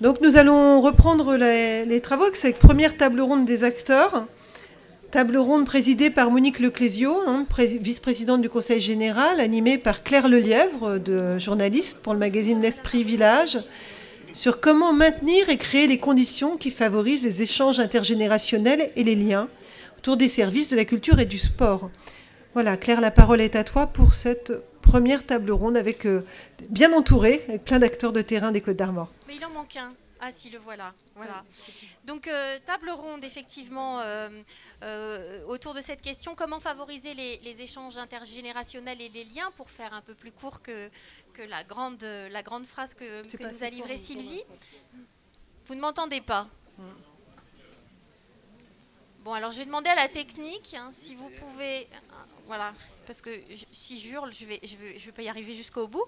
Donc nous allons reprendre les travaux avec cette première table ronde des acteurs. Table ronde présidée par Monique Leclésio, vice-présidente du Conseil général, animée par Claire Lelièvre, journaliste pour le magazine L'Esprit Village, sur comment maintenir et créer les conditions qui favorisent les échanges intergénérationnels et les liens autour des services de la culture et du sport. Voilà, Claire, la parole est à toi pour cette première table ronde bien entourée, avec plein d'acteurs de terrain des Côtes-d'Armor. Mais il en manque un. Ah si, le voilà. Donc, table ronde, effectivement, autour de cette question, comment favoriser les échanges intergénérationnels et les liens, pour faire un peu plus court que la grande phrase que nous a livrée Sylvie. Vous ne m'entendez pas? Bon, alors je vais demander à la technique, si vous pouvez... Voilà, parce que si j'hurle, je vais pas y arriver jusqu'au bout.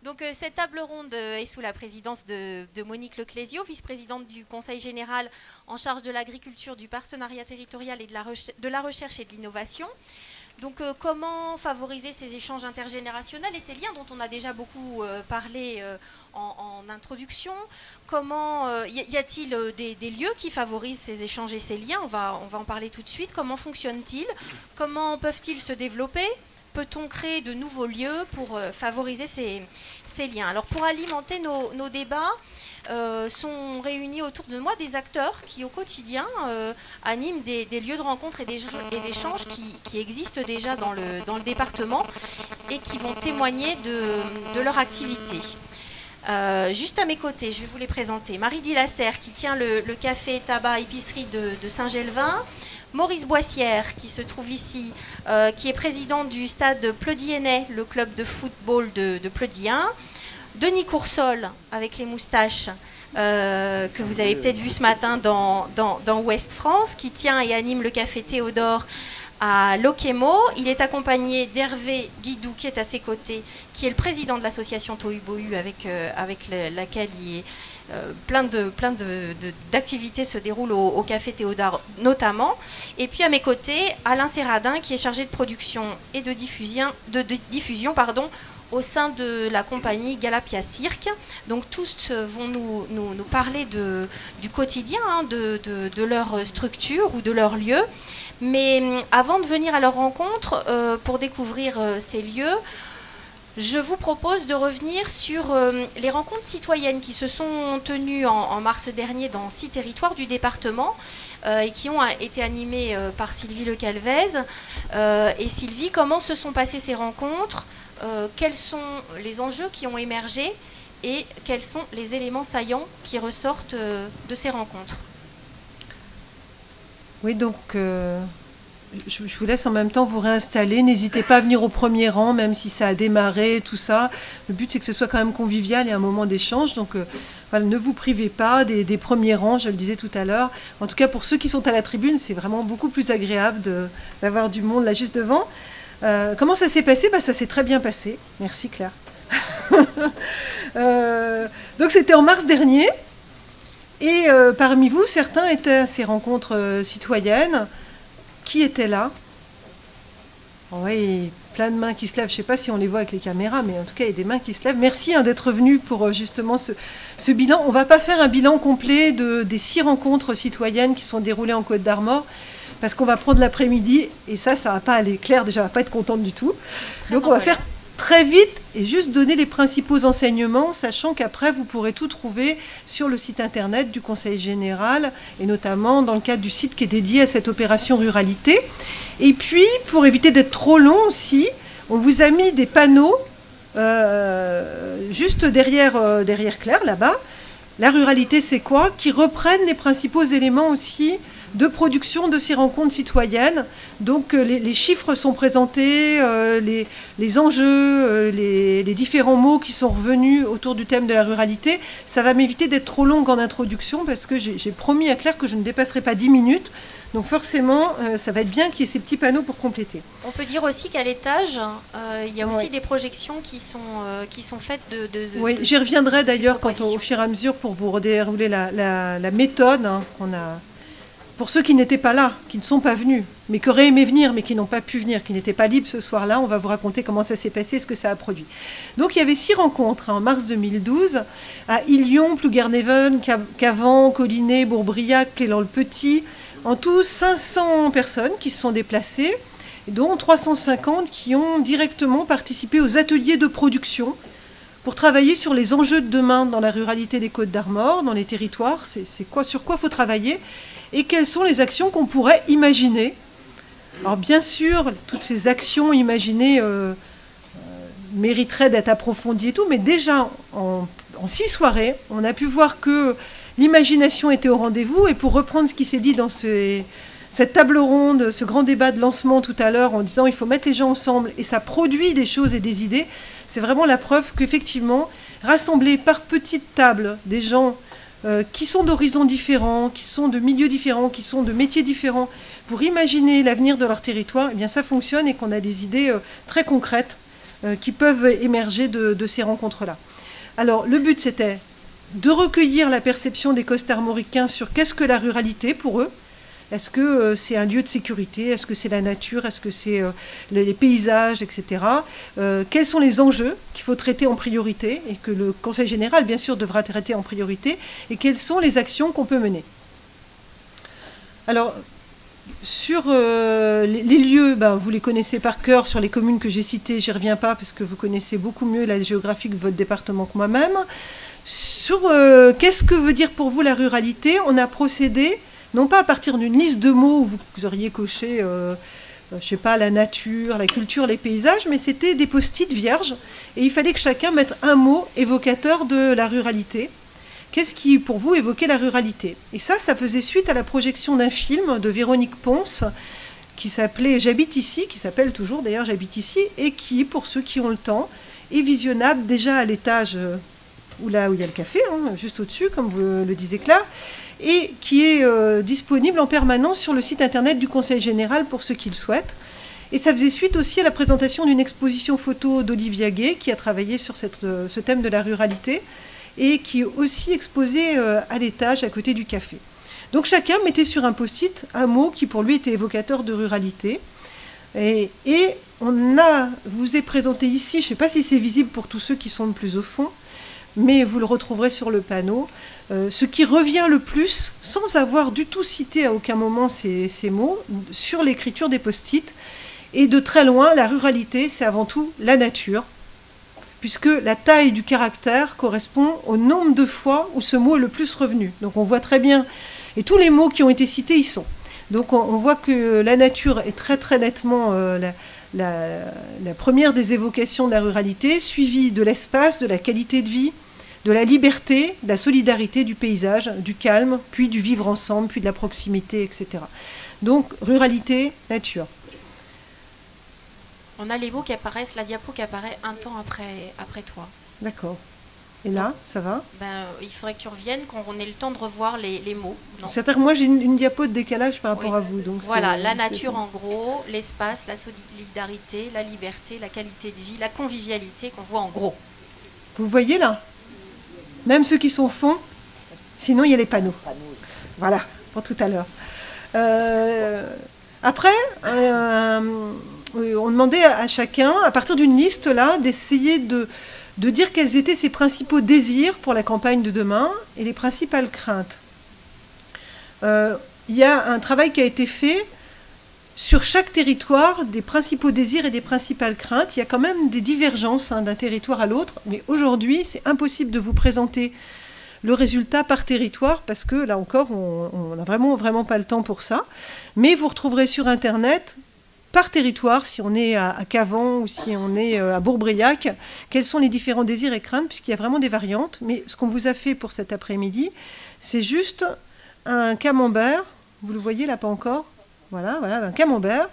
Donc cette table ronde est sous la présidence de Monique Leclésio, vice-présidente du Conseil général en charge de l'agriculture, du partenariat territorial et de la recherche et de l'innovation. Donc comment favoriser ces échanges intergénérationnels et ces liens dont on a déjà beaucoup parlé en introduction. Comment y a-t-il des lieux qui favorisent ces échanges et ces liens? On va en parler tout de suite. Comment fonctionnent-ils? Comment peuvent-ils se développer? Peut-on créer de nouveaux lieux pour favoriser ces liens? Alors pour alimenter nos débats, sont réunis autour de moi des acteurs qui au quotidien animent des lieux de rencontre et d'échanges qui existent déjà dans le département et qui vont témoigner de leur activité. Juste à mes côtés, je vais vous les présenter. Marie Dilasser qui tient le café tabac épicerie de Saint-Gelvin. Maurice Boissière qui se trouve ici, qui est président du stade Pleudiennais, le club de football de Pleudien. Denis Coursol, avec les moustaches, que vous avez peut-être vu ce matin dans Ouest France, qui tient et anime le café Théodore à Loquemo. Il est accompagné d'Hervé Guidou, qui est à ses côtés, qui est le président de l'association Tohu-Bohu, avec laquelle plein d'activités se déroulent au café Théodore notamment. Et puis à mes côtés, Alain Serradin, qui est chargé de production et de diffusion au sein de la compagnie Galapia Cirque. Donc tous vont nous parler du quotidien, de leur structure ou de leur lieu. Mais avant de venir à leur rencontre, pour découvrir ces lieux, je vous propose de revenir sur les rencontres citoyennes qui se sont tenues en mars dernier dans 6 territoires du département et qui ont été animées par Sylvie Le Calvez. Et Sylvie, comment se sont passées ces rencontres? Quels sont les enjeux qui ont émergé et quels sont les éléments saillants qui ressortent de ces rencontres? Oui, donc je vous laisse en même temps vous réinstaller. N'hésitez pas à venir au premier rang, même si ça a démarré, tout ça. Le but, c'est que ce soit quand même convivial et un moment d'échange. Donc, voilà, ne vous privez pas des premiers rangs, je le disais tout à l'heure. En tout cas, pour ceux qui sont à la tribune, c'est vraiment beaucoup plus agréable d'avoir du monde là juste devant. Comment ça s'est passé? Ça s'est très bien passé. Merci Claire. Donc c'était en mars dernier. Et parmi vous, certains étaient à ces rencontres citoyennes. Qui était là? Oui, plein de mains qui se lèvent. Je ne sais pas si on les voit avec les caméras, mais en tout cas, il y a des mains qui se lèvent. Merci d'être venus pour justement ce bilan. On ne va pas faire un bilan complet des 6 rencontres citoyennes qui sont déroulées en Côtes-d'Armor, parce qu'on va prendre l'après-midi, et ça ne va pas aller. Claire, déjà, ne va pas être contente du tout. Donc, on va faire très vite et juste donner les principaux enseignements, sachant qu'après, vous pourrez tout trouver sur le site internet du Conseil général, et notamment dans le cadre du site qui est dédié à cette opération ruralité. Et puis, pour éviter d'être trop long aussi, on vous a mis des panneaux juste derrière Claire, là-bas. La ruralité, c'est quoi? Qui reprennent les principaux éléments aussi de production de ces rencontres citoyennes. Donc les chiffres sont présentés, les enjeux, les différents mots qui sont revenus autour du thème de la ruralité. Ça va m'éviter d'être trop longue en introduction parce que j'ai promis à Claire que je ne dépasserai pas 10 minutes. Donc forcément, ça va être bien qu'il y ait ces petits panneaux pour compléter. On peut dire aussi qu'à l'étage, il y a aussi des projections qui sont faites Oui, j'y reviendrai d'ailleurs au fur et à mesure pour vous redérouler la méthode qu'on a pour ceux qui n'étaient pas là, qui ne sont pas venus, mais qui auraient aimé venir, mais qui n'ont pas pu venir, qui n'étaient pas libres ce soir-là, on va vous raconter comment ça s'est passé, ce que ça a produit. Donc il y avait 6 rencontres en mars 2012, à Illion, Plouguer-Neven, Cavan, Collinet, Bourbriac, Clélan-le-Petit, en tout 500 personnes qui se sont déplacées, dont 350 qui ont directement participé aux ateliers de production pour travailler sur les enjeux de demain dans la ruralité des Côtes-d'Armor, dans les territoires, sur quoi il faut travailler, et quelles sont les actions qu'on pourrait imaginer. Alors bien sûr, toutes ces actions imaginées mériteraient d'être approfondies et tout, mais déjà en 6 soirées, on a pu voir que l'imagination était au rendez-vous, et pour reprendre ce qui s'est dit dans cette table ronde, ce grand débat de lancement tout à l'heure, en disant il faut mettre les gens ensemble, et ça produit des choses et des idées, c'est vraiment la preuve qu'effectivement, rassembler par petites tables des gens qui sont d'horizons différents, qui sont de milieux différents, qui sont de métiers différents, pour imaginer l'avenir de leur territoire, eh bien ça fonctionne, et qu'on a des idées très concrètes qui peuvent émerger de ces rencontres-là. Alors le but, c'était de recueillir la perception des Côtes-Armoricains sur qu'est-ce que la ruralité pour eux. Est-ce que c'est un lieu de sécurité? Est-ce que c'est la nature? Est-ce que c'est les paysages, etc. Quels sont les enjeux qu'il faut traiter en priorité et que le Conseil général, bien sûr, devra traiter en priorité? Et quelles sont les actions qu'on peut mener? Alors, sur les lieux, vous les connaissez par cœur. Sur les communes que j'ai citées, j'y reviens pas parce que vous connaissez beaucoup mieux la géographie de votre département que moi-même. Sur qu'est-ce que veut dire pour vous la ruralité, on a procédé non pas à partir d'une liste de mots où vous auriez coché, je ne sais pas, la nature, la culture, les paysages, mais c'était des post-it vierges, et il fallait que chacun mette un mot évocateur de la ruralité. Qu'est-ce qui, pour vous, évoquait la ruralité? Et ça faisait suite à la projection d'un film de Véronique Ponce, qui s'appelait J'habite ici, qui s'appelle toujours d'ailleurs J'habite ici, et qui, pour ceux qui ont le temps, est visionnable déjà à l'étage là où il y a le café, juste au-dessus, comme vous le disiez Claire, et qui est disponible en permanence sur le site internet du Conseil général pour ceux qui le souhaitent. Et ça faisait suite aussi à la présentation d'une exposition photo d'Olivia Gay, qui a travaillé sur ce thème de la ruralité, et qui est aussi exposé à l'étage à côté du café. Donc chacun mettait sur un post-it un mot qui pour lui était évocateur de ruralité. Et vous ai présenté ici, je ne sais pas si c'est visible pour tous ceux qui sont le plus au fond, mais vous le retrouverez sur le panneau, ce qui revient le plus, sans avoir du tout cité à aucun moment ces mots, sur l'écriture des post-it. Et de très loin, la ruralité, c'est avant tout la nature, puisque la taille du caractère correspond au nombre de fois où ce mot est le plus revenu. Donc on voit très bien, et tous les mots qui ont été cités y sont. Donc on voit que la nature est très très nettement la première des évocations de la ruralité, suivie de l'espace, de la qualité de vie, de la liberté, de la solidarité, du paysage, du calme, puis du vivre ensemble, puis de la proximité, etc. Donc ruralité, nature. On a les mots qui apparaissent, la diapo qui apparaît un temps après toi. D'accord. Et là, ça va? Il faudrait que tu reviennes, qu'on ait le temps de revoir les mots. C'est-à-dire que moi, j'ai une diapo de décalage par rapport à vous. Donc voilà, la nature en gros, l'espace, la solidarité, la liberté, la qualité de vie, la convivialité qu'on voit en gros. Vous voyez là? Même ceux qui sont au fond, sinon il y a les panneaux. Voilà, pour tout à l'heure. Après, on demandait à chacun, à partir d'une liste là, d'essayer de dire quels étaient ses principaux désirs pour la campagne de demain et les principales craintes. Il y a un travail qui a été fait sur chaque territoire, des principaux désirs et des principales craintes. Il y a quand même des divergences d'un territoire à l'autre, mais aujourd'hui, c'est impossible de vous présenter le résultat par territoire, parce que là encore, on n'a vraiment pas le temps pour ça. Mais vous retrouverez sur Internet, par territoire, si on est à Cavan ou si on est à Bourbriac, quels sont les différents désirs et craintes, puisqu'il y a vraiment des variantes. Mais ce qu'on vous a fait pour cet après-midi, c'est juste un camembert, vous le voyez là, pas encore, voilà, un camembert,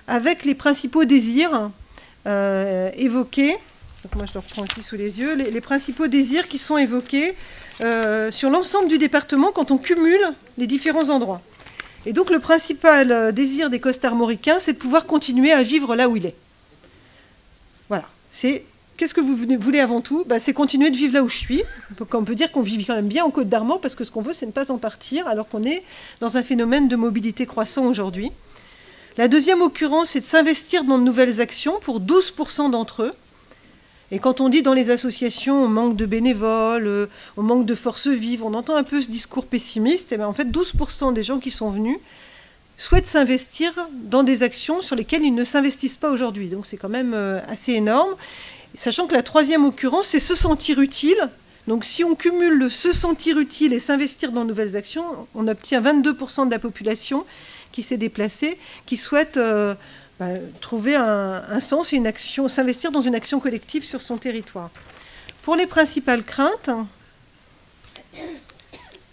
avec les principaux désirs évoqués. Donc moi je le reprends aussi sous les yeux, les principaux désirs qui sont évoqués sur l'ensemble du département quand on cumule les différents endroits. Et donc le principal désir des Côtes-Armoricains, c'est de pouvoir continuer à vivre là où il est. Voilà, c'est qu'est-ce que vous voulez avant tout? C'est continuer de vivre là où je suis. On peut dire qu'on vit quand même bien en Côte d'Armor, parce que ce qu'on veut, c'est ne pas en partir, alors qu'on est dans un phénomène de mobilité croissant aujourd'hui. La deuxième occurrence, c'est de s'investir dans de nouvelles actions pour 12% d'entre eux. Et quand on dit dans les associations, on manque de bénévoles, on manque de forces vives, on entend un peu ce discours pessimiste. Et bien en fait, 12% des gens qui sont venus souhaitent s'investir dans des actions sur lesquelles ils ne s'investissent pas aujourd'hui. Donc c'est quand même assez énorme. Sachant que la troisième occurrence, c'est se sentir utile. Donc si on cumule le se sentir utile et s'investir dans de nouvelles actions, on obtient 22% de la population qui s'est déplacée, qui souhaite trouver un sens et une action, s'investir dans une action collective sur son territoire. Pour les principales craintes,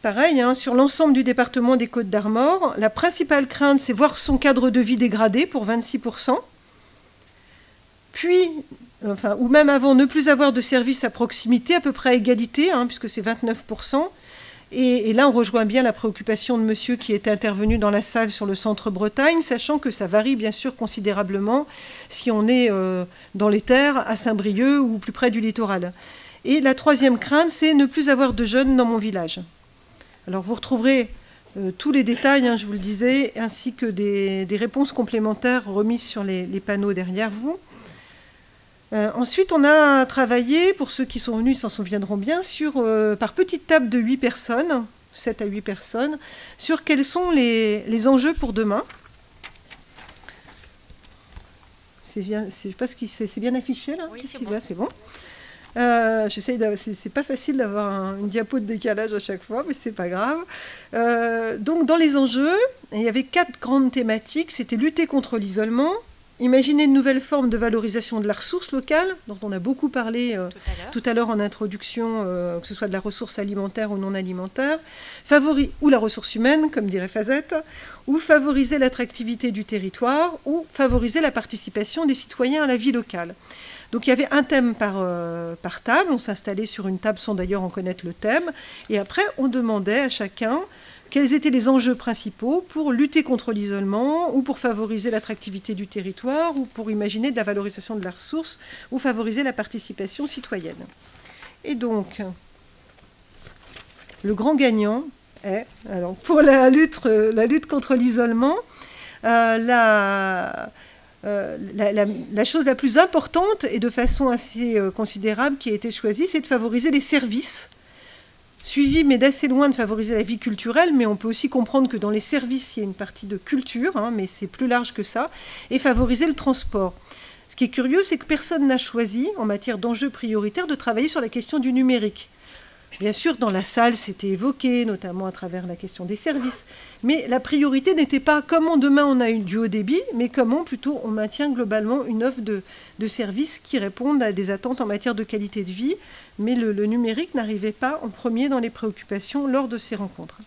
pareil, sur l'ensemble du département des Côtes-d'Armor, la principale crainte, c'est voir son cadre de vie dégradé pour 26%, puis, ou même avant, ne plus avoir de services à proximité, à peu près à égalité, puisque c'est 29%. Et là, on rejoint bien la préoccupation de monsieur qui était intervenu dans la salle sur le centre Bretagne, sachant que ça varie bien sûr considérablement si on est dans les terres, à Saint-Brieuc ou plus près du littoral. Et la troisième crainte, c'est ne plus avoir de jeunes dans mon village. Alors vous retrouverez tous les détails, je vous le disais, ainsi que des réponses complémentaires remises sur les panneaux derrière vous. Ensuite, on a travaillé, pour ceux qui sont venus, ils s'en souviendront bien, par petite table de 8 personnes, 7 à 8 personnes, sur quels sont les enjeux pour demain. Je ne sais pas si c'est bien affiché, là. Oui, c'est bon. C'est bon. C'est pas facile d'avoir une diapo de décalage à chaque fois, mais c'est pas grave. Donc, dans les enjeux, il y avait 4 grandes thématiques. C'était lutter contre l'isolement, imaginer de nouvelles formes de valorisation de la ressource locale, dont on a beaucoup parlé tout à l'heure en introduction, que ce soit de la ressource alimentaire ou non alimentaire, ou la ressource humaine, comme dirait Fazette, ou favoriser l'attractivité du territoire, ou favoriser la participation des citoyens à la vie locale. Donc il y avait un thème par table, on s'installait sur une table sans d'ailleurs en connaître le thème, et après on demandait à chacun quels étaient les enjeux principaux pour lutter contre l'isolement, ou pour favoriser l'attractivité du territoire, ou pour imaginer de la valorisation de la ressource, ou favoriser la participation citoyenne. Et donc, le grand gagnant est, alors, pour la lutte contre l'isolement, la chose la plus importante, et de façon assez considérable, qui a été choisie, c'est de favoriser les services, suivi, mais d'assez loin, de favoriser la vie culturelle, mais on peut aussi comprendre que dans les services, il y a une partie de culture, mais c'est plus large que ça, et favoriser le transport. Ce qui est curieux, c'est que personne n'a choisi, en matière d'enjeux prioritaires, de travailler sur la question du numérique. Bien sûr, dans la salle, c'était évoqué, notamment à travers la question des services. Mais la priorité n'était pas comment demain on a du haut débit, mais comment plutôt on maintient globalement une offre de services qui répondent à des attentes en matière de qualité de vie. Mais le numérique n'arrivait pas en premier dans les préoccupations lors de ces rencontres.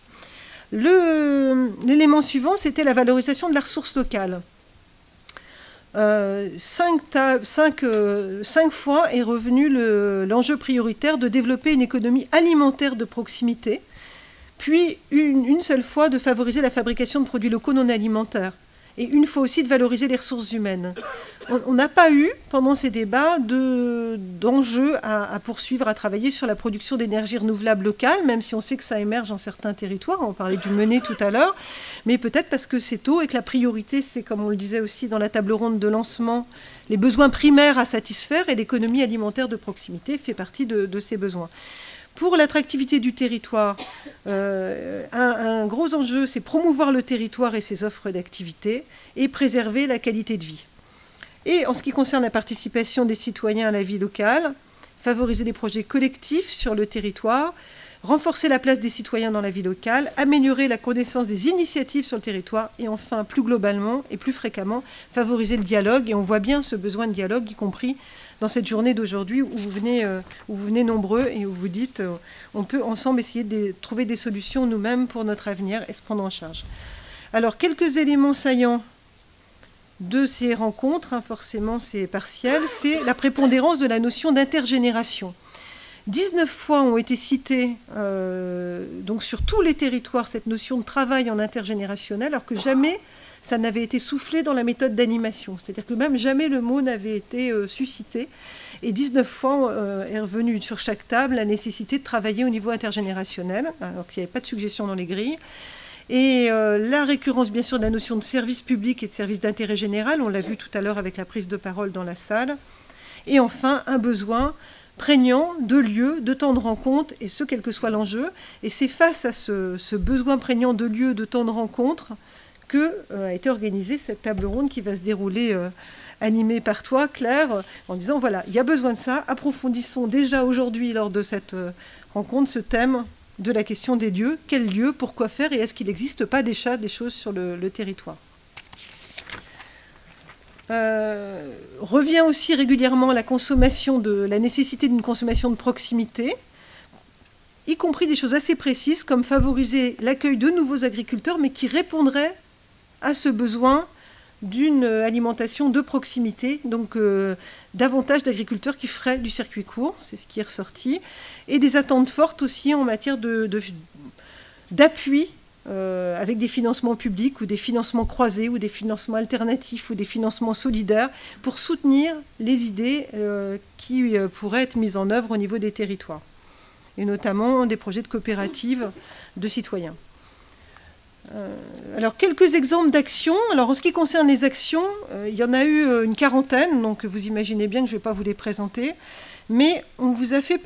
L'élément suivant, c'était la valorisation de la ressource locale. 5 fois est revenu l'enjeu prioritaire de développer une économie alimentaire de proximité, puis une seule fois de favoriser la fabrication de produits locaux non alimentaires, et une fois aussi de valoriser les ressources humaines. On n'a pas eu, pendant ces débats, d'enjeux à poursuivre, à travailler sur la production d'énergie renouvelable locale, même si on sait que ça émerge dans certains territoires. On parlait du Mené tout à l'heure, mais peut-être parce que c'est tôt et que la priorité, c'est, comme on le disait aussi dans la table ronde de lancement, les besoins primaires à satisfaire, et l'économie alimentaire de proximité fait partie de ces besoins. Pour l'attractivité du territoire, un gros enjeu, c'est promouvoir le territoire et ses offres d'activité et préserver la qualité de vie. Et en ce qui concerne la participation des citoyens à la vie locale, favoriser des projets collectifs sur le territoire, renforcer la place des citoyens dans la vie locale, améliorer la connaissance des initiatives sur le territoire et enfin, plus globalement et plus fréquemment, favoriser le dialogue. Et on voit bien ce besoin de dialogue, y compris dans cette journée d'aujourd'hui où vous venez nombreux et où vous dites on peut ensemble essayer de trouver des solutions nous-mêmes pour notre avenir et se prendre en charge. Alors, quelques éléments saillants de ces rencontres, forcément c'est partiel, c'est la prépondérance de la notion d'intergénération. 19 fois ont été citées, donc sur tous les territoires, cette notion de travail en intergénérationnel, alors que jamais ça n'avait été soufflé dans la méthode d'animation. C'est-à-dire que même jamais le mot n'avait été suscité. Et 19 fois est revenue sur chaque table la nécessité de travailler au niveau intergénérationnel, alors qu'il n'y avait pas de suggestion dans les grilles. Et la récurrence, bien sûr, de la notion de service public et de service d'intérêt général, on l'a vu tout à l'heure avec la prise de parole dans la salle. Et enfin, un besoin prégnant de lieux, de temps de rencontre, et ce, quel que soit l'enjeu. Et c'est face à ce besoin prégnant de lieux, de temps de rencontre, que a été organisée cette table ronde qui va se dérouler animée par toi, Claire, en disant, voilà, il y a besoin de ça, approfondissons déjà aujourd'hui, lors de cette rencontre, ce thème de la question des lieux. Quels lieux, pourquoi faire, et est-ce qu'il n'existe pas déjà des choses sur le territoire? Revient aussi régulièrement la nécessité d'une consommation de proximité, y compris des choses assez précises comme favoriser l'accueil de nouveaux agriculteurs, mais qui répondraient à ce besoin d'une alimentation de proximité, donc davantage d'agriculteurs qui feraient du circuit court, c'est ce qui est ressorti, et des attentes fortes aussi en matière d'appui avec des financements publics ou des financements croisés ou des financements alternatifs ou des financements solidaires pour soutenir les idées qui pourraient être mises en œuvre au niveau des territoires, et notamment des projets de coopératives de citoyens. Alors, quelques exemples d'actions. Alors, en ce qui concerne les actions, il y en a eu une quarantaine, donc vous imaginez bien que je ne vais pas vous les présenter, mais on vous fait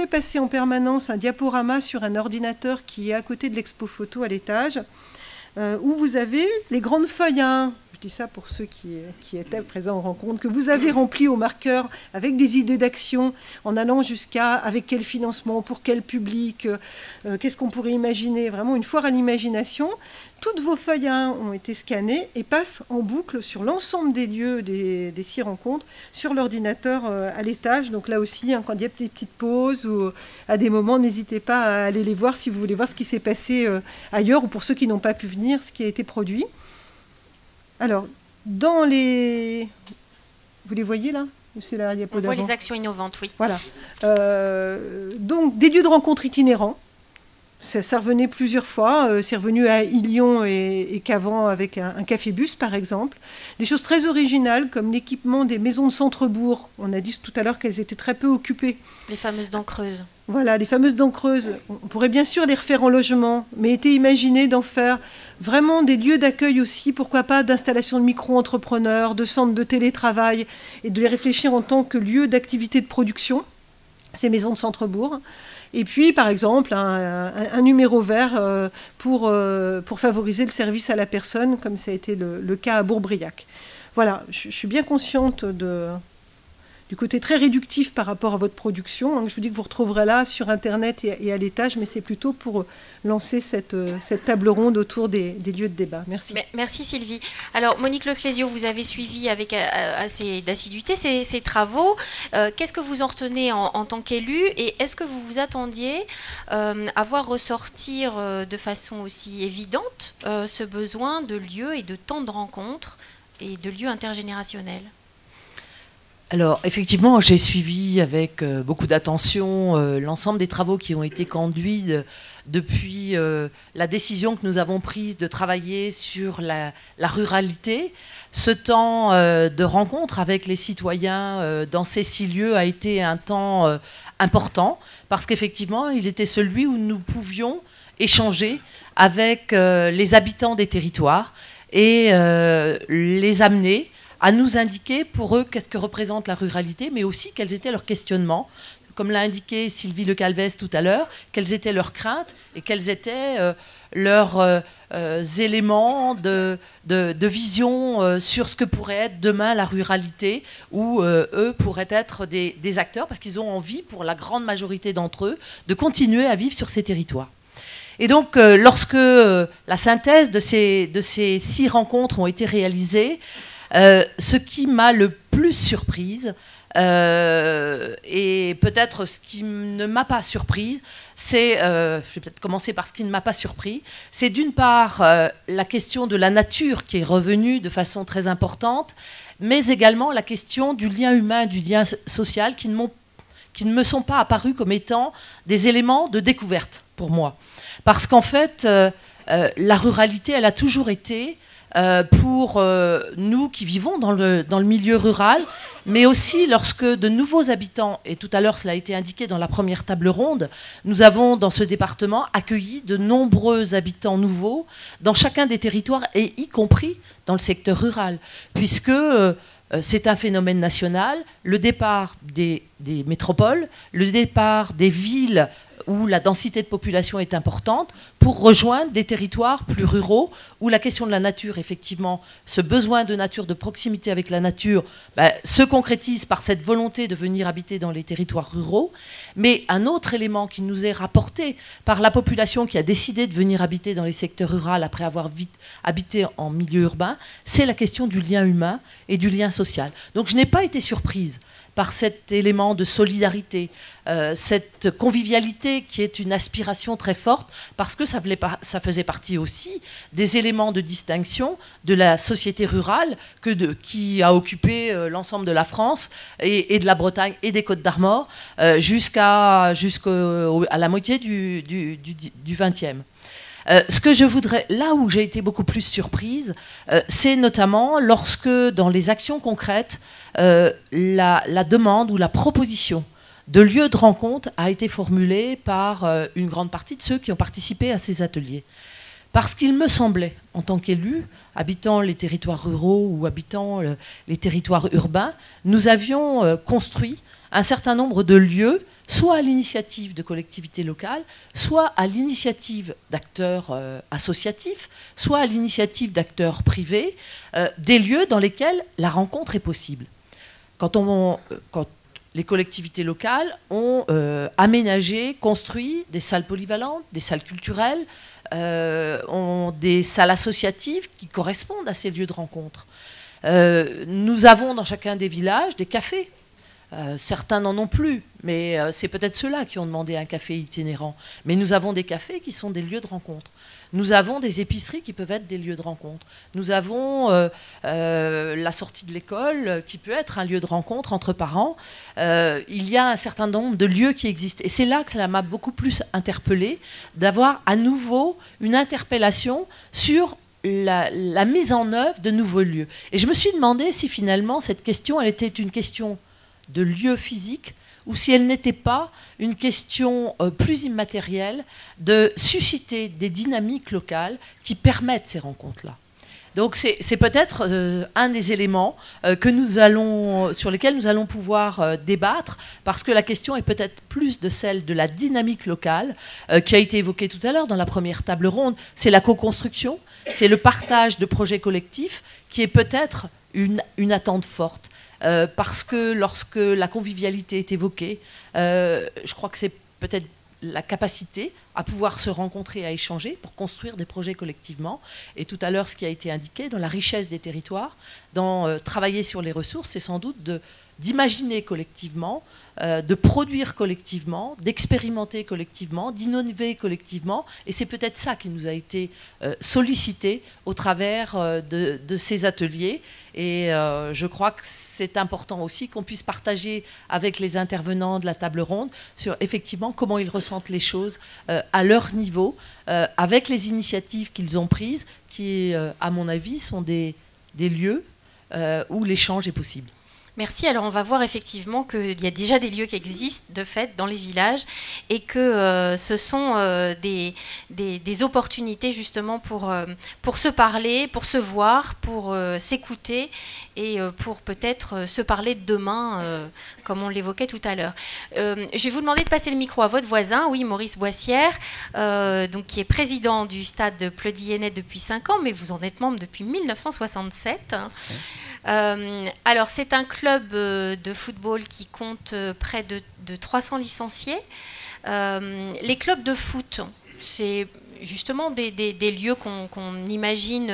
passer en permanence un diaporama sur un ordinateur qui est à côté de l'expo photo à l'étage, où vous avez les grandes feuilles à 1. Je dis ça pour ceux qui étaient présents en rencontre, que vous avez rempli au marqueur avec des idées d'action, en allant jusqu'à avec quel financement, pour quel public, qu'est-ce qu'on pourrait imaginer, vraiment une foire à l'imagination. Toutes vos feuilles à 1 ont été scannées et passent en boucle sur l'ensemble des lieux des 6 rencontres, sur l'ordinateur à l'étage. Donc là aussi, quand il y a des petites pauses ou à des moments, n'hésitez pas à aller les voir si vous voulez voir ce qui s'est passé ailleurs, ou pour ceux qui n'ont pas pu venir, ce qui a été produit. Alors, dans les... Vous les voyez là? C'est la diapo d'avant. On voit les actions innovantes, oui. Voilà. Donc, des lieux de rencontre itinérants. Ça revenait plusieurs fois. C'est revenu à Ilion et qu'avant avec un café-bus, par exemple. Des choses très originales, comme l'équipement des maisons de centre-bourg. On a dit tout à l'heure qu'elles étaient très peu occupées. Les fameuses dents creuses. Voilà, les fameuses dents creuses. On pourrait bien sûr les refaire en logement, mais était imaginé d'en faire vraiment des lieux d'accueil aussi, pourquoi pas d'installation de micro-entrepreneurs, de centres de télétravail, et de les réfléchir en tant que lieu d'activité de production, ces maisons de centre-bourg. Et puis, par exemple, un numéro vert pour favoriser le service à la personne, comme ça a été le cas à Bourbriac. Voilà, je suis bien consciente du côté très réductif par rapport à votre production, hein, je vous dis que vous retrouverez là sur Internet et à l'étage, mais c'est plutôt pour lancer cette table ronde autour des lieux de débat. Merci. Merci Sylvie. Alors Monique Leclésio, vous avez suivi avec assez d'assiduité ces travaux. Qu'est-ce que vous en retenez en tant qu'élu, et est-ce que vous vous attendiez à voir ressortir de façon aussi évidente ce besoin de lieux et de temps de rencontre et de lieux intergénérationnels? Alors, effectivement, j'ai suivi avec beaucoup d'attention l'ensemble des travaux qui ont été conduits depuis la décision que nous avons prise de travailler sur la ruralité. Ce temps de rencontre avec les citoyens dans ces 6 lieux a été un temps important, parce qu'effectivement, il était celui où nous pouvions échanger avec les habitants des territoires et les amener à nous indiquer pour eux qu'est-ce que représente la ruralité, mais aussi quels étaient leurs questionnements. Comme l'a indiqué Sylvie Le Calvez tout à l'heure, quelles étaient leurs craintes et quels étaient leurs éléments de vision sur ce que pourrait être demain la ruralité, où eux pourraient être des acteurs, parce qu'ils ont envie, pour la grande majorité d'entre eux, de continuer à vivre sur ces territoires. Et donc, lorsque la synthèse de ces 6 rencontres ont été réalisées, ce qui m'a le plus surprise, et peut-être ce qui ne m'a pas surprise, c'est, je vais peut-être commencer par ce qui ne m'a pas surpris, c'est d'une part la question de la nature qui est revenue de façon très importante, mais également la question du lien humain, du lien social qui ne me sont pas apparus comme étant des éléments de découverte pour moi. Parce qu'en fait, la ruralité, elle a toujours été pour nous qui vivons dans le milieu rural, mais aussi lorsque de nouveaux habitants, et tout à l'heure cela a été indiqué dans la première table ronde, nous avons dans ce département accueilli de nombreux habitants nouveaux dans chacun des territoires, et y compris dans le secteur rural, puisque c'est un phénomène national, le départ des métropoles, le départ des villes où la densité de population est importante, pour rejoindre des territoires plus ruraux, où la question de la nature, effectivement, ce besoin de nature, de proximité avec la nature, se concrétise par cette volonté de venir habiter dans les territoires ruraux. Mais un autre élément qui nous est rapporté par la population qui a décidé de venir habiter dans les secteurs ruraux après avoir habité en milieu urbain, c'est la question du lien humain et du lien social. Donc je n'ai pas été surprise par cet élément de solidarité, cette convivialité qui est une aspiration très forte, parce que ça faisait partie aussi des éléments de distinction de la société rurale qui a occupé l'ensemble de la France et de la Bretagne et des Côtes-d'Armor jusqu'à la moitié du XXe. Ce que je voudrais, là où j'ai été beaucoup plus surprise, c'est notamment lorsque, dans les actions concrètes, la demande ou la proposition de lieu de rencontre a été formulée par une grande partie de ceux qui ont participé à ces ateliers. Parce qu'il me semblait, en tant qu'élu, habitant les territoires ruraux ou habitant les territoires urbains, nous avions construit un certain nombre de lieux, soit à l'initiative de collectivités locales, soit à l'initiative d'acteurs associatifs, soit à l'initiative d'acteurs privés, des lieux dans lesquels la rencontre est possible. Quand les collectivités locales ont aménagé, construit des salles polyvalentes, des salles culturelles, ont des salles associatives qui correspondent à ces lieux de rencontre. Nous avons dans chacun des villages des cafés. Certains n'en ont plus, mais c'est peut-être ceux-là qui ont demandé un café itinérant. Mais nous avons des cafés qui sont des lieux de rencontre. Nous avons des épiceries qui peuvent être des lieux de rencontre. Nous avons la sortie de l'école qui peut être un lieu de rencontre entre parents. Il y a un certain nombre de lieux qui existent. Et c'est là que ça m'a beaucoup plus interpellée, d'avoir à nouveau une interpellation sur la mise en œuvre de nouveaux lieux. Et je me suis demandé si finalement cette question, elle était une question de lieu physique, ou si elle n'était pas une question plus immatérielle de susciter des dynamiques locales qui permettent ces rencontres-là. Donc c'est peut-être un des éléments sur lesquels nous allons pouvoir débattre, parce que la question est peut-être plus de celle de la dynamique locale, qui a été évoquée tout à l'heure dans la première table ronde. C'est la co-construction, c'est le partage de projets collectifs, qui est peut-être une attente forte. Parce que lorsque la convivialité est évoquée, je crois que c'est peut-être la capacité à pouvoir se rencontrer, à échanger pour construire des projets collectivement. Et tout à l'heure, ce qui a été indiqué, dans la richesse des territoires, dans travailler sur les ressources, c'est sans doute d'imaginer collectivement, de produire collectivement, d'expérimenter collectivement, d'innover collectivement. Et c'est peut-être ça qui nous a été sollicité au travers de ces ateliers. Et je crois que c'est important aussi qu'on puisse partager avec les intervenants de la table ronde sur effectivement comment ils ressentent les choses à leur niveau, avec les initiatives qu'ils ont prises, qui, à mon avis, sont des lieux où l'échange est possible. Merci. Alors on va voir effectivement qu'il y a déjà des lieux qui existent de fait dans les villages et que ce sont des opportunités justement pour se parler, pour se voir, pour s'écouter et pour peut-être se parler de demain, comme on l'évoquait tout à l'heure. Je vais vous demander de passer le micro à votre voisin, oui, Maurice Boissière, donc, qui est président du stade de Pleudy-Henney depuis 5 ans, mais vous en êtes membre depuis 1967. Alors c'est un club de football qui compte près de 300 licenciés. Les clubs de foot, c'est justement des lieux qu'on imagine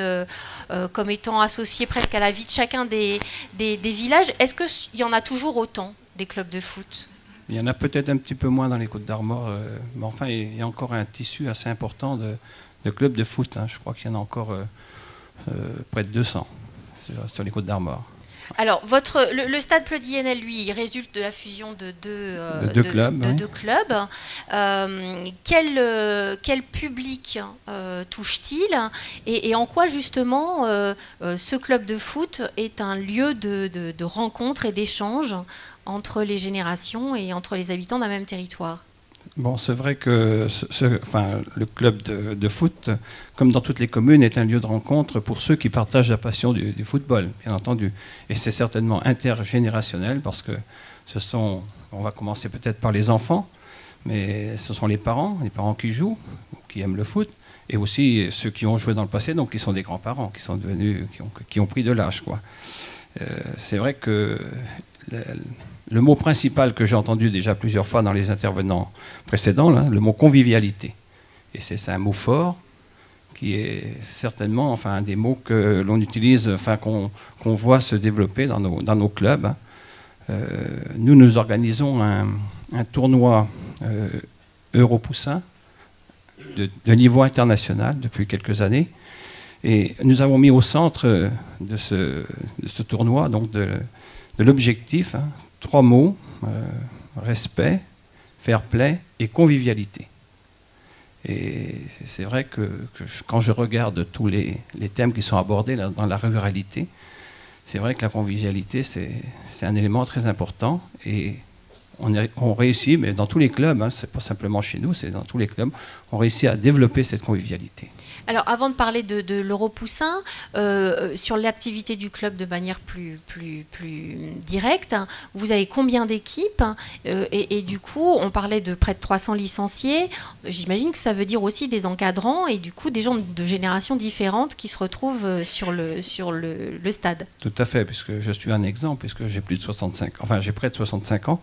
comme étant associés presque à la vie de chacun des villages. Est-ce qu'il y en a toujours autant des clubs de foot ? Il y en a peut-être un petit peu moins dans les Côtes-d'Armor, mais enfin il y a encore un tissu assez important de clubs de foot. Je crois qu'il y en a encore près de 200 sur les Côtes-d'Armor. Alors, le Stade Pleudiennel, lui, il résulte de la fusion de deux clubs. deux clubs. Quel public touche-t-il et en quoi, justement, ce club de foot est un lieu de rencontre et d'échange entre les générations et entre les habitants d'un même territoire? Bon, c'est vrai que le club de foot, comme dans toutes les communes, est un lieu de rencontre pour ceux qui partagent la passion du football, bien entendu. Et c'est certainement intergénérationnel parce que on va commencer peut-être par les enfants, mais ce sont les parents qui jouent, qui aiment le foot, et aussi ceux qui ont joué dans le passé, donc qui sont des grands-parents, qui ont pris de l'âge, quoi. C'est vrai que le mot principal que j'ai entendu déjà plusieurs fois dans les intervenants précédents, là, le mot convivialité. Et c'est un mot fort qui est certainement un des mots que l'on utilise, qu'on voit se développer dans nos clubs. Nous organisons un tournoi Europoussin de niveau international depuis quelques années. Et nous avons mis au centre de ce tournoi, donc de l'objectif, 3 mots, respect, fair play et convivialité. Et c'est vrai que quand je regarde tous les thèmes qui sont abordés là, dans la ruralité, c'est vrai que la convivialité, c'est un élément très important. Et on réussit, mais dans tous les clubs, hein, c'est pas simplement chez nous, c'est dans tous les clubs, on réussit à développer cette convivialité. Alors, avant de parler de l'Europoussin, sur l'activité du club de manière plus directe, vous avez combien d'équipes et du coup, on parlait de près de 300 licenciés. J'imagine que ça veut dire aussi des encadrants et du coup, des gens de générations différentes qui se retrouvent sur le stade. Tout à fait, puisque je suis un exemple, puisque j'ai près de 65 ans.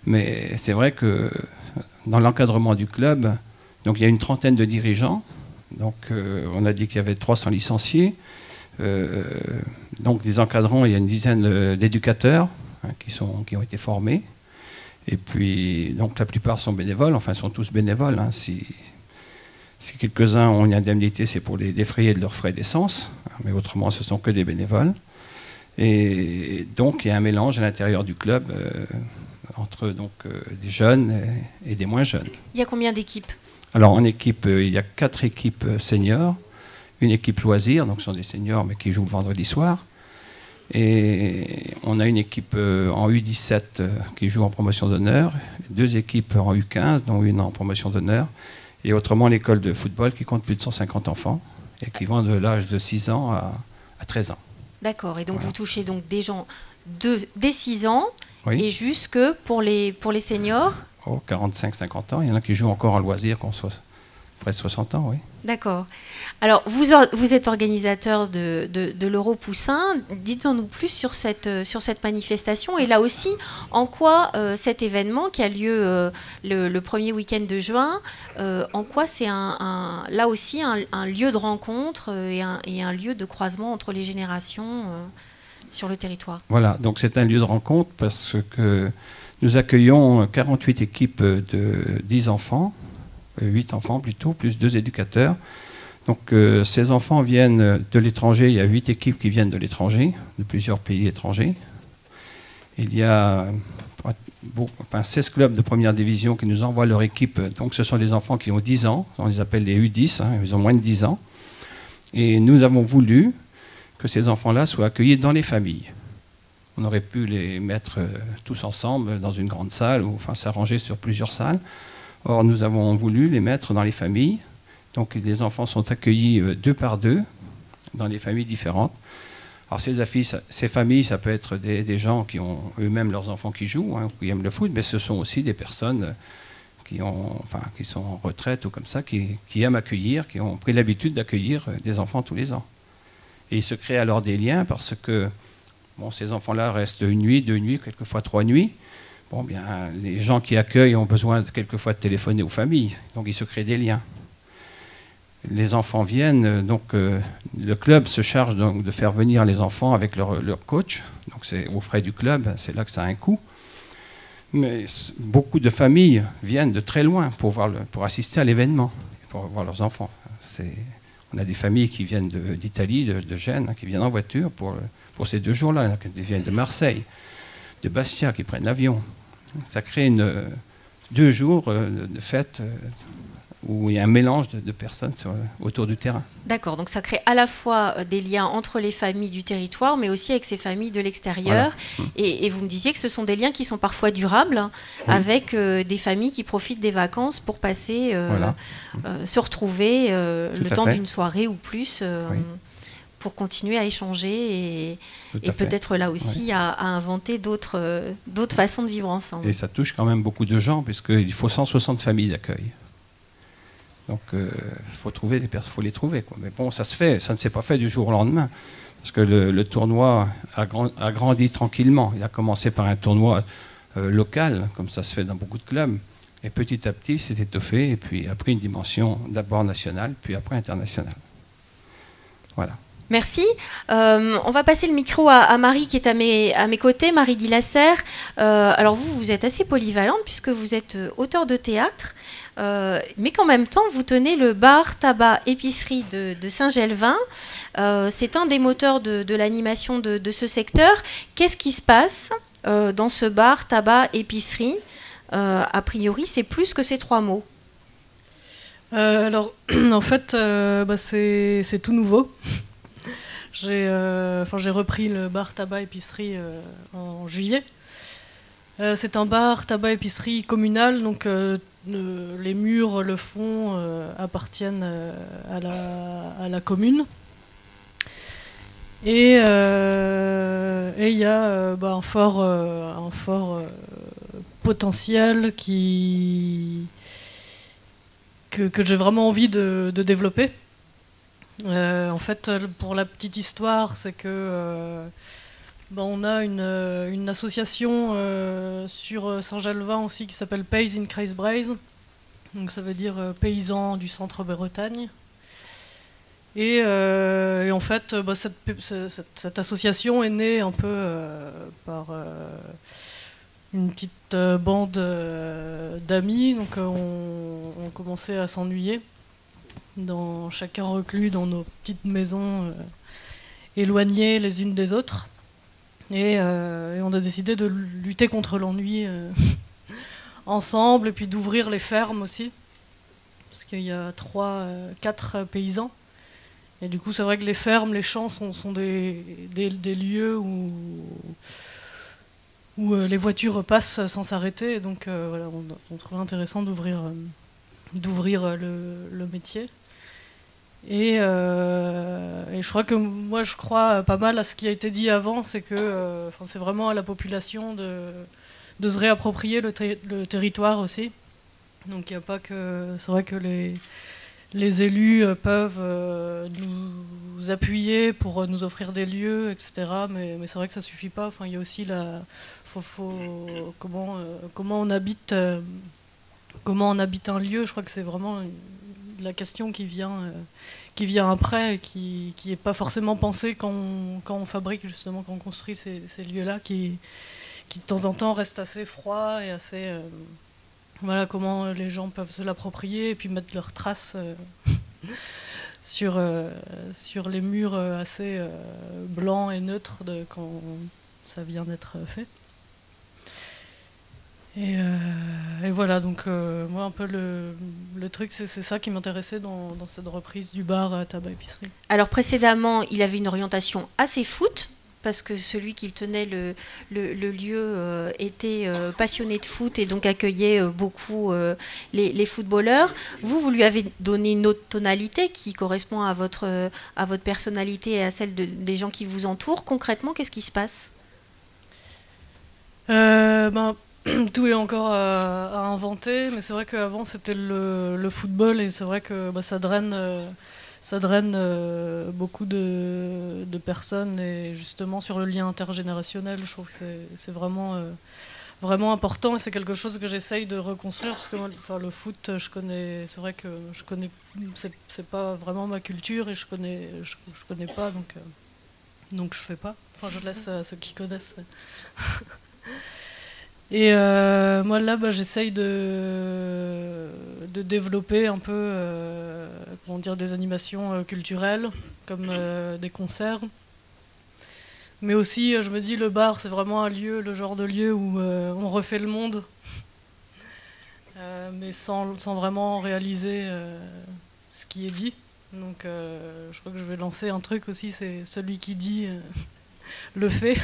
Mais c'est vrai que dans l'encadrement du club, donc il y a une trentaine de dirigeants. Donc, on a dit qu'il y avait 300 licenciés. Donc, des encadrants, il y a une dizaine d'éducateurs qui ont été formés. Et puis, donc, la plupart sont bénévoles, sont tous bénévoles. Hein. Si quelques-uns ont une indemnité, c'est pour les défrayer de leurs frais d'essence. Hein, mais autrement, ce sont que des bénévoles. Et donc, il y a un mélange à l'intérieur du club entre des jeunes et des moins jeunes. Il y a combien d'équipes ? Alors en équipe, il y a 4 équipes seniors, une équipe loisirs, donc ce sont des seniors mais qui jouent le vendredi soir. Et on a une équipe en U17 qui joue en promotion d'honneur, 2 équipes en U15, dont une en promotion d'honneur, et autrement l'école de football qui compte plus de 150 enfants et qui vont de l'âge de 6 ans à 13 ans. D'accord, et donc voilà. Vous touchez donc des gens dès 6 ans, oui. Et jusque pour les seniors 45-50 ans. Il y en a qui jouent encore en loisir, qui ont près de 60 ans, oui. D'accord. Alors, vous êtes organisateur de l'Europoussin. Dites-nous plus sur cette manifestation. Et là aussi, en quoi cet événement qui a lieu le premier week-end de juin, en quoi c'est là aussi un lieu de rencontre et un lieu de croisement entre les générations sur le territoire. Voilà, donc c'est un lieu de rencontre parce que nous accueillons 48 équipes de 10 enfants, 8 enfants plutôt, plus 2 éducateurs. Donc ces enfants viennent de l'étranger, il y a 8 équipes qui viennent de l'étranger, de plusieurs pays étrangers. Il y a 16 clubs de première division qui nous envoient leur équipe. Donc ce sont des enfants qui ont 10 ans, on les appelle les U10, hein, ils ont moins de 10 ans. Et nous avons voulu que ces enfants-là soient accueillis dans les familles. On aurait pu les mettre tous ensemble dans une grande salle, ou s'arranger sur plusieurs salles. Or, nous avons voulu les mettre dans les familles. Donc, les enfants sont accueillis 2 par 2 dans des familles différentes. Alors, ces familles, ça peut être des gens qui ont eux-mêmes leurs enfants qui jouent, hein, qui aiment le foot, mais ce sont aussi des personnes qui sont en retraite ou comme ça, qui aiment accueillir, qui ont pris l'habitude d'accueillir des enfants tous les ans. Et il se crée alors des liens parce que ces enfants-là restent 1 nuit, 2 nuits, quelquefois 3 nuits. Les gens qui accueillent ont besoin quelquefois de téléphoner aux familles, donc il se crée des liens. Les enfants viennent, donc le club se charge donc de faire venir les enfants avec leur coach, donc c'est aux frais du club, c'est là que ça a un coût. Mais beaucoup de familles viennent de très loin pour assister à l'événement, pour voir leurs enfants. On a des familles qui viennent d'Italie, de Gênes, hein, qui viennent en voiture pour ces 2 jours-là, qui viennent de Marseille, de Bastia, qui prennent l'avion. Ça crée 2 jours de fête où il y a un mélange de personnes autour du terrain. D'accord, donc ça crée à la fois des liens entre les familles du territoire, mais aussi avec ces familles de l'extérieur. Voilà. Et vous me disiez que ce sont des liens qui sont parfois durables, oui. Avec des familles qui profitent des vacances pour passer, voilà. Se retrouver le temps d'une soirée ou plus, oui. Pour continuer à échanger et peut-être là aussi, oui. à inventer d'autres façons de vivre ensemble. Et ça touche quand même beaucoup de gens, puisqu'il faut 160 familles d'accueil. Donc, faut les trouver, quoi. Mais bon, ça se fait, ça ne s'est pas fait du jour au lendemain. Parce que le tournoi a grandi tranquillement. Il a commencé par un tournoi local, comme ça se fait dans beaucoup de clubs. Et petit à petit, il s'est étoffé et puis a pris une dimension d'abord nationale, puis après internationale. Voilà. Merci. On va passer le micro à Marie qui est à mes côtés, Marie Dillasser. Alors vous êtes assez polyvalente puisque vous êtes auteure de théâtre. Mais qu'en même temps, vous tenez le bar, tabac, épicerie de Saint-Gelvin. C'est un des moteurs de l'animation de ce secteur. Qu'est-ce qui se passe dans ce bar, tabac, épicerie? A priori, c'est plus que ces 3 mots. Alors, en fait, c'est tout nouveau. J'ai repris le bar, tabac, épicerie en juillet. C'est un bar, tabac, épicerie communal, donc les murs, le fond appartiennent à la commune. Et il y a un fort potentiel que j'ai vraiment envie de développer. En fait, pour la petite histoire, c'est que on a une association sur Saint-Gelvin aussi qui s'appelle Pays in Kreisbreizh. Donc ça veut dire paysans du centre-Bretagne. Et en fait, cette association est née un peu par une petite bande d'amis. Donc on commençait à s'ennuyer, chacun reclus dans nos petites maisons éloignées les unes des autres. Et on a décidé de lutter contre l'ennui ensemble, et puis d'ouvrir les fermes aussi, parce qu'il y a 4 paysans. Et du coup, c'est vrai que les fermes, les champs sont des lieux où les voitures passent sans s'arrêter. Et donc, voilà, on trouvait intéressant d'ouvrir le métier. Et je crois que moi je crois pas mal à ce qui a été dit avant, c'est que c'est vraiment à la population de se réapproprier le territoire aussi. Donc il n'y a pas que, c'est vrai que les élus peuvent nous appuyer pour nous offrir des lieux, etc. Mais c'est vrai que ça suffit pas. Enfin, il y a aussi comment on habite un lieu. Je crois que c'est vraiment la question qui vient après et qui n'est pas forcément pensée quand on fabrique, justement, quand on construit ces lieux-là qui de temps en temps restent assez froids et assez... voilà, comment les gens peuvent se l'approprier et puis mettre leurs traces sur les murs assez blancs et neutres quand ça vient d'être fait. Et voilà, donc moi un peu le truc, c'est ça qui m'intéressait dans cette reprise du bar tabac épicerie. Alors précédemment, il avait une orientation assez foot, parce que celui qui tenait le lieu était passionné de foot et donc accueillait beaucoup les footballeurs. Vous lui avez donné une autre tonalité qui correspond à votre personnalité et à celle des gens qui vous entourent. Concrètement, qu'est-ce qui se passe? Tout est encore à inventer, mais c'est vrai qu'avant c'était le football, et c'est vrai que ça draine beaucoup de personnes, et justement sur le lien intergénérationnel, je trouve que c'est vraiment important, et c'est quelque chose que j'essaye de reconstruire, parce que moi, le foot, c'est vrai que je connais, c'est pas vraiment ma culture, et je connais pas, donc je fais pas. Enfin, je laisse à ceux qui connaissent. Et moi là, j'essaye de développer un peu comment dire, des animations culturelles, comme des concerts. Mais aussi, je me dis, le bar, c'est vraiment un lieu, le genre de lieu où on refait le monde, mais sans vraiment réaliser ce qui est dit. Donc je crois que je vais lancer un truc aussi, c'est celui qui dit le fait.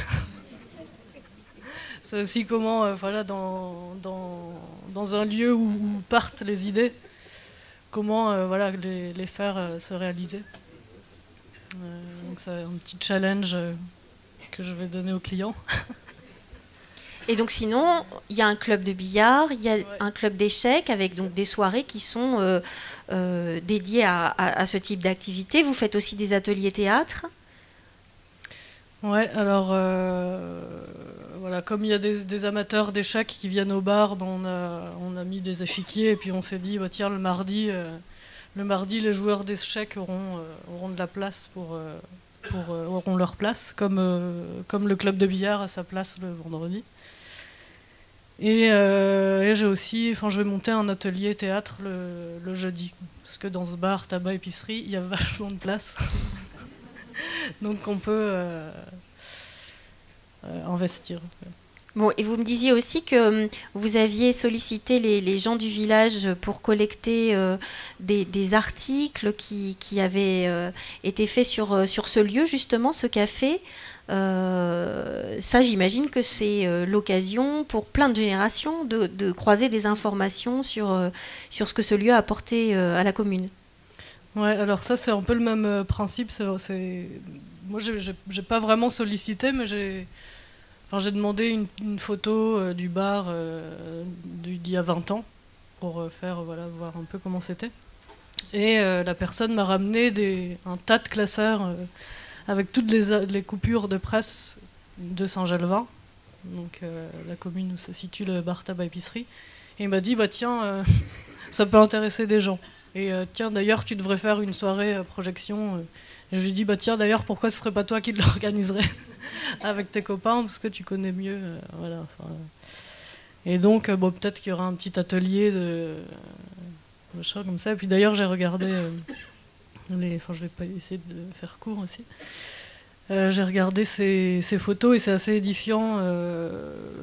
C'est aussi comment, voilà, dans un lieu où partent les idées, comment voilà, les faire se réaliser. Donc c'est un petit challenge que je vais donner aux clients. Et donc sinon, il y a un club de billard, il y a un club d'échecs avec donc des soirées qui sont dédiées à ce type d'activité. Vous faites aussi des ateliers théâtre? Ouais, alors voilà, comme il y a des amateurs d'échecs qui viennent au bar, ben on a mis des échiquiers et puis on s'est dit, bah, tiens, le mardi, les joueurs d'échecs auront de la place auront leur place, comme le club de billard a sa place le vendredi. Et j'ai aussi, je vais monter un atelier théâtre le jeudi, parce que dans ce bar, tabac, épicerie, il y a vachement de place. Donc on peut investir. Bon, et vous me disiez aussi que vous aviez sollicité les gens du village pour collecter des articles qui avaient été faits sur ce lieu, justement, ce café. Ça, j'imagine que c'est l'occasion pour plein de générations de croiser des informations sur ce que ce lieu a apporté à la commune. Ouais, alors ça, c'est un peu le même principe. Moi, j'ai pas vraiment sollicité, mais j'ai demandé une photo du bar d'il y a 20 ans pour voir un peu comment c'était. Et la personne m'a ramené un tas de classeurs avec toutes les coupures de presse de Saint-Gelvin, donc la commune où se situe le bar tabac épicerie. Et il m'a dit, bah tiens, ça peut intéresser des gens. Et tiens, d'ailleurs, tu devrais faire une soirée projection. Et je lui ai dit, bah tiens, d'ailleurs, pourquoi ce serait pas toi qui l'organiserais avec tes copains, parce que tu connais mieux. Voilà. Et donc, bon, peut-être qu'il y aura un petit atelier de choses comme ça. Et puis d'ailleurs, j'ai regardé je vais pas essayer de faire court aussi. J'ai regardé ces photos et c'est assez édifiant,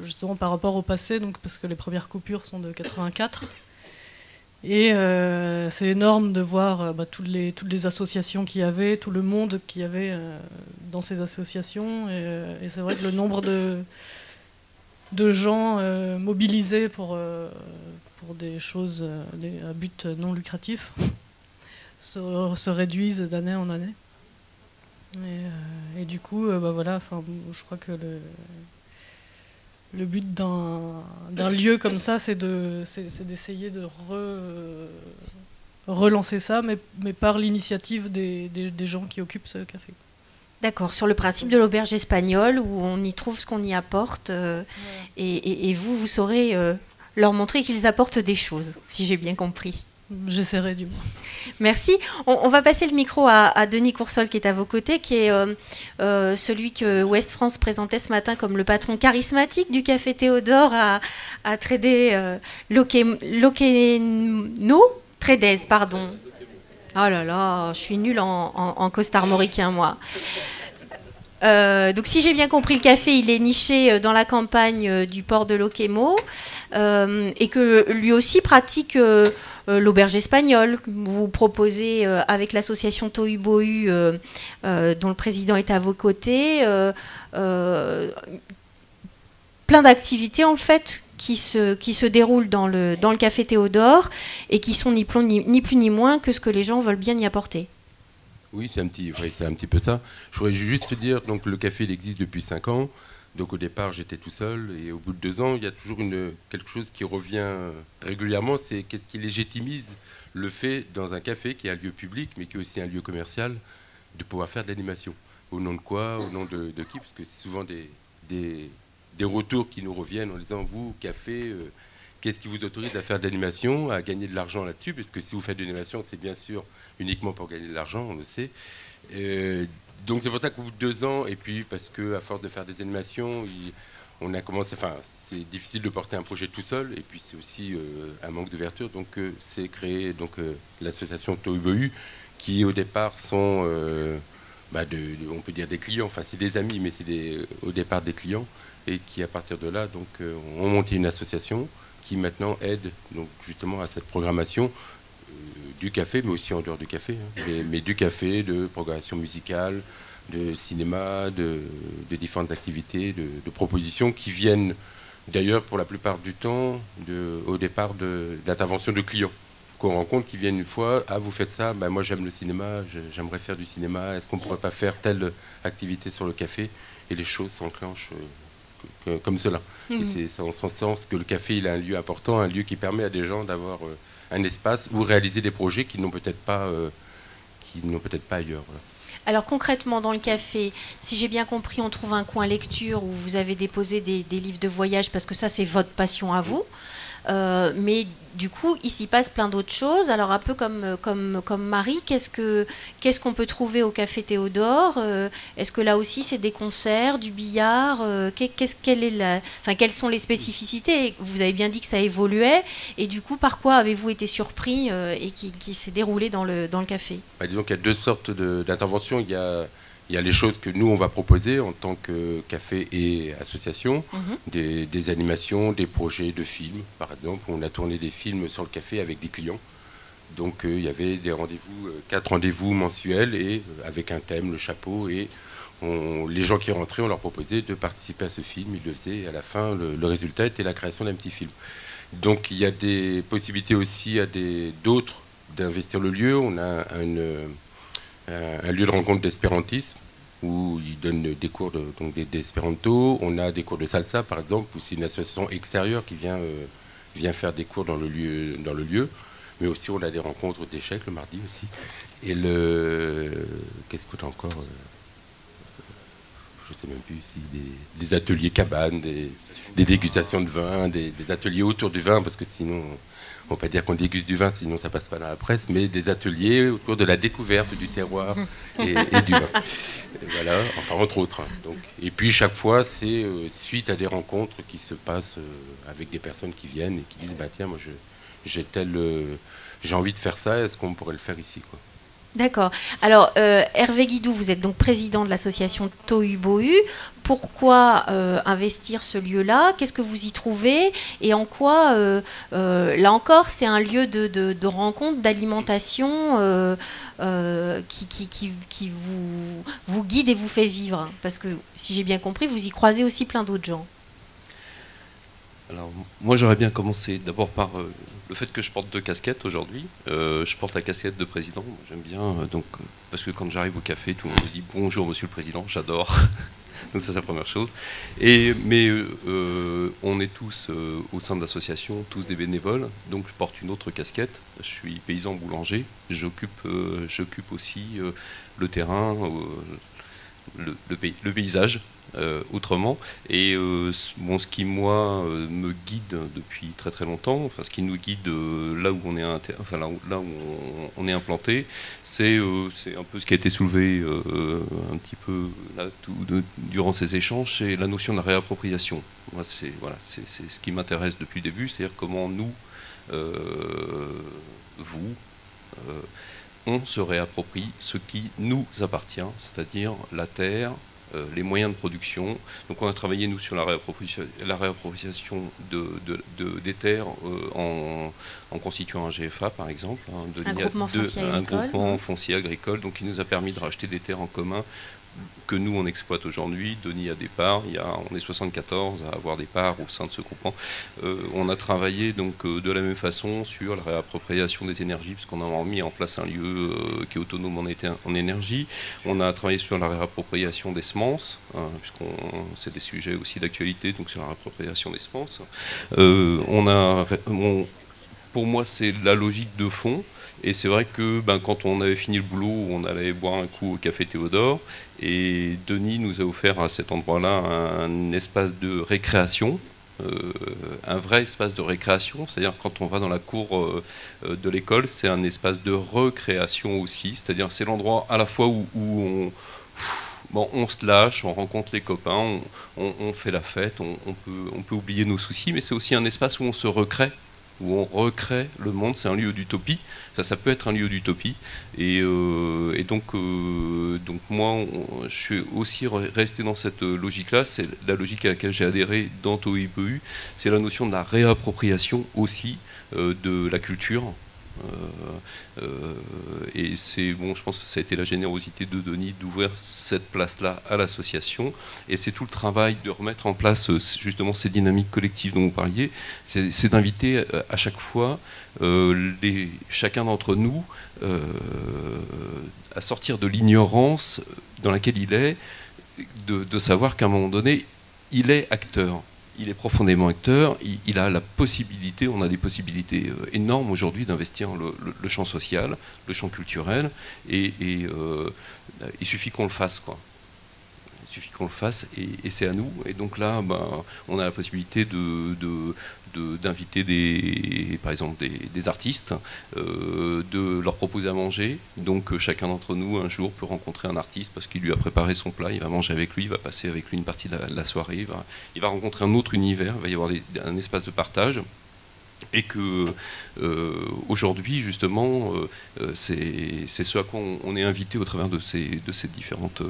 justement par rapport au passé, donc, parce que les premières coupures sont de 84. Et c'est énorme de voir toutes les associations qu'il y avait, tout le monde qu'il y avait dans ces associations. Et c'est vrai que le nombre de gens mobilisés pour des choses à but non lucratif se réduisent d'année en année. Et du coup, voilà, je crois que le but d'un lieu comme ça, c'est d'essayer de relancer ça, mais par l'initiative des gens qui occupent ce café. D'accord, sur le principe de l'auberge espagnole, où on y trouve ce qu'on y apporte, et vous saurez leur montrer qu'ils apportent des choses, si j'ai bien compris. J'essaierai du moins. Merci. On va passer le micro à Denis Coursol qui est à vos côtés, qui est celui que Ouest France présentait ce matin comme le patron charismatique du café Théodore à Trédez, Trédez, pardon. Oh là là, je suis nulle en costarmoricain, moi. Donc si j'ai bien compris, le café il est niché dans la campagne du port de Loquemo et que lui aussi pratique l'auberge espagnole. Vous proposez avec l'association Tohu-Bohu dont le président est à vos côtés plein d'activités en fait qui se déroulent dans le café Théodore et qui sont ni plus ni moins que ce que les gens veulent bien y apporter. Oui, c'est un petit peu ça. Je voudrais juste te dire, donc le café il existe depuis 5 ans. Donc au départ j'étais tout seul et au bout de 2 ans il y a toujours quelque chose qui revient régulièrement, c'est qu'est-ce qui légitimise le fait dans un café qui est un lieu public mais qui est aussi un lieu commercial de pouvoir faire de l'animation. Au nom de quoi, au nom de qui? Parce que c'est souvent des retours qui nous reviennent en disant vous, café, qu'est-ce qui vous autorise à faire de l'animation, à gagner de l'argent là-dessus? Parce que si vous faites de l'animation, c'est bien sûr uniquement pour gagner de l'argent, on le sait. Donc c'est pour ça qu'au bout de 2 ans, et puis parce qu'à force de faire des animations, on a commencé, enfin, c'est difficile de porter un projet tout seul, et puis c'est aussi un manque d'ouverture. Donc, c'est créé l'association Tohubohu, qui au départ sont, on peut dire des clients. Enfin, c'est des amis, mais c'est au départ des clients, et qui à partir de là, donc, ont monté une association qui maintenant aide, donc justement à cette programmation du café, mais aussi en dehors du café, hein, mais du café, de programmation musicale, de cinéma, de différentes activités, de propositions qui viennent d'ailleurs pour la plupart du temps au départ d'intervention de clients qu'on rencontre, qui viennent une fois, ah vous faites ça, ben moi j'aime le cinéma, j'aimerais faire du cinéma, est-ce qu'on ne pourrait pas faire telle activité sur le café, et les choses s'enclenchent comme cela. Et c'est en ce sens que le café il a un lieu important, un lieu qui permet à des gens d'avoir un espace où réaliser des projets qu'ils n'ont peut-être pas ailleurs. Voilà. Alors concrètement, dans le café, si j'ai bien compris, on trouve un coin lecture où vous avez déposé des livres de voyage, parce que ça, c'est votre passion à vous. Mais du coup, il s'y passe plein d'autres choses. Alors un peu comme Marie, qu'est-ce qu'on peut trouver au Café Théodore? Est-ce que là aussi, c'est des concerts, du billard? Quelles sont les spécificités? Vous avez bien dit que ça évoluait. Et du coup, par quoi avez-vous été surpris et qui s'est déroulé dans le café? Disons qu'il y a deux sortes d'interventions. Il y a les choses que nous, on va proposer en tant que café et association, des animations, des projets de films, par exemple. On a tourné des films sur le café avec des clients. Donc, il y avait des rendez-vous, 4 rendez-vous mensuels, et avec un thème, le chapeau. Et les gens qui rentraient, on leur proposait de participer à ce film. Ils le faisaient, et à la fin, le résultat était la création d'un petit film. Donc, il y a des possibilités aussi d'autres d'investir le lieu. On a un lieu de rencontre d'espérantisme où ils donnent des cours d'espéranto. On a des cours de salsa, par exemple, où c'est une association extérieure qui vient faire des cours dans le lieu. Mais aussi, on a des rencontres d'échecs le mardi aussi. Et qu'est-ce qu'on a encore? Je ne sais même plus ici. Des ateliers cabanes, des dégustations de vin, des ateliers autour du vin, parce que sinon... On ne va pas dire qu'on déguste du vin, sinon ça ne passe pas dans la presse, mais des ateliers autour de la découverte du terroir et du vin. Et voilà, enfin entre autres. Hein, donc. Et puis chaque fois, c'est suite à des rencontres qui se passent avec des personnes qui viennent et qui disent tiens, moi j'ai envie de faire ça, est-ce qu'on pourrait le faire ici, quoi. D'accord. Alors, Hervé Guidou, vous êtes donc président de l'association Tohubohu. Pourquoi investir ce lieu-là? Qu'est-ce que vous y trouvez? Et en quoi, là encore, c'est un lieu de rencontre, d'alimentation qui vous guide et vous fait vivre? Parce que, si j'ai bien compris, vous y croisez aussi plein d'autres gens. Alors, moi, j'aurais bien commencé d'abord par le fait que je porte 2 casquettes aujourd'hui. Je porte la casquette de président. J'aime bien, parce que quand j'arrive au café, tout le monde me dit « Bonjour, monsieur le président », j'adore. Donc ça, c'est la première chose. Mais on est tous au sein de l'association, tous des bénévoles. Donc je porte une autre casquette. Je suis paysan boulanger. J'occupe aussi le terrain, le paysage. Autrement. Et ce qui, moi, me guide depuis très très longtemps, enfin ce qui nous guide là où on est implanté, c'est un peu ce qui a été soulevé un petit peu là, durant ces échanges, c'est la notion de la réappropriation. Moi, c'est ce qui m'intéresse depuis le début, c'est-à-dire comment nous, on se réapproprie ce qui nous appartient, c'est-à-dire la terre, les moyens de production. Donc on a travaillé nous sur la réappropriation des terres en constituant un GFA par exemple, un groupement foncier agricole, donc qui nous a permis de racheter des terres en commun que nous on exploite aujourd'hui. Denis a des parts, on est 74 à avoir des parts au sein de ce groupement. On a travaillé donc de la même façon sur la réappropriation des énergies, puisqu'on a mis en place un lieu qui est autonome en énergie. On a travaillé sur la réappropriation des semences, c'est des sujets aussi d'actualité, donc sur la réappropriation des semences. Pour moi, c'est la logique de fond. Et c'est vrai que quand on avait fini le boulot, on allait boire un coup au Café Théodore. Et Denis nous a offert à cet endroit-là un espace de récréation, un vrai espace de récréation. C'est-à-dire quand on va dans la cour de l'école, c'est un espace de recréation aussi. C'est-à-dire c'est l'endroit à la fois où bon, on se lâche, on rencontre les copains, on fait la fête, on peut oublier nos soucis, mais c'est aussi un espace où on se recrée, où on recrée le monde. C'est un lieu d'utopie. Ça peut être un lieu d'utopie. Et donc moi, je suis aussi resté dans cette logique-là. C'est la logique à laquelle j'ai adhéré dans TOIPEU. C'est la notion de la réappropriation aussi de la culture. Et c'est bon, je pense que ça a été la générosité de Denis d'ouvrir cette place-là à l'association, et c'est tout le travail de remettre en place justement ces dynamiques collectives dont vous parliez, c'est d'inviter à chaque fois chacun d'entre nous à sortir de l'ignorance dans laquelle il est, de savoir qu'à un moment donné, il est acteur. Il est profondément acteur, il a la possibilité, on a des possibilités énormes aujourd'hui d'investir le champ social, le champ culturel, et il suffit qu'on le fasse, quoi. Il suffit qu'on le fasse, et c'est à nous. Et donc là, on a la possibilité d'inviter par exemple des artistes, de leur proposer à manger. Donc chacun d'entre nous un jour peut rencontrer un artiste parce qu'il lui a préparé son plat, il va manger avec lui, il va passer avec lui une partie de la soirée, il va rencontrer un autre univers, il va y avoir un espace de partage. Et que aujourd'hui justement c'est ce à quoi on est invité au travers de ces différentes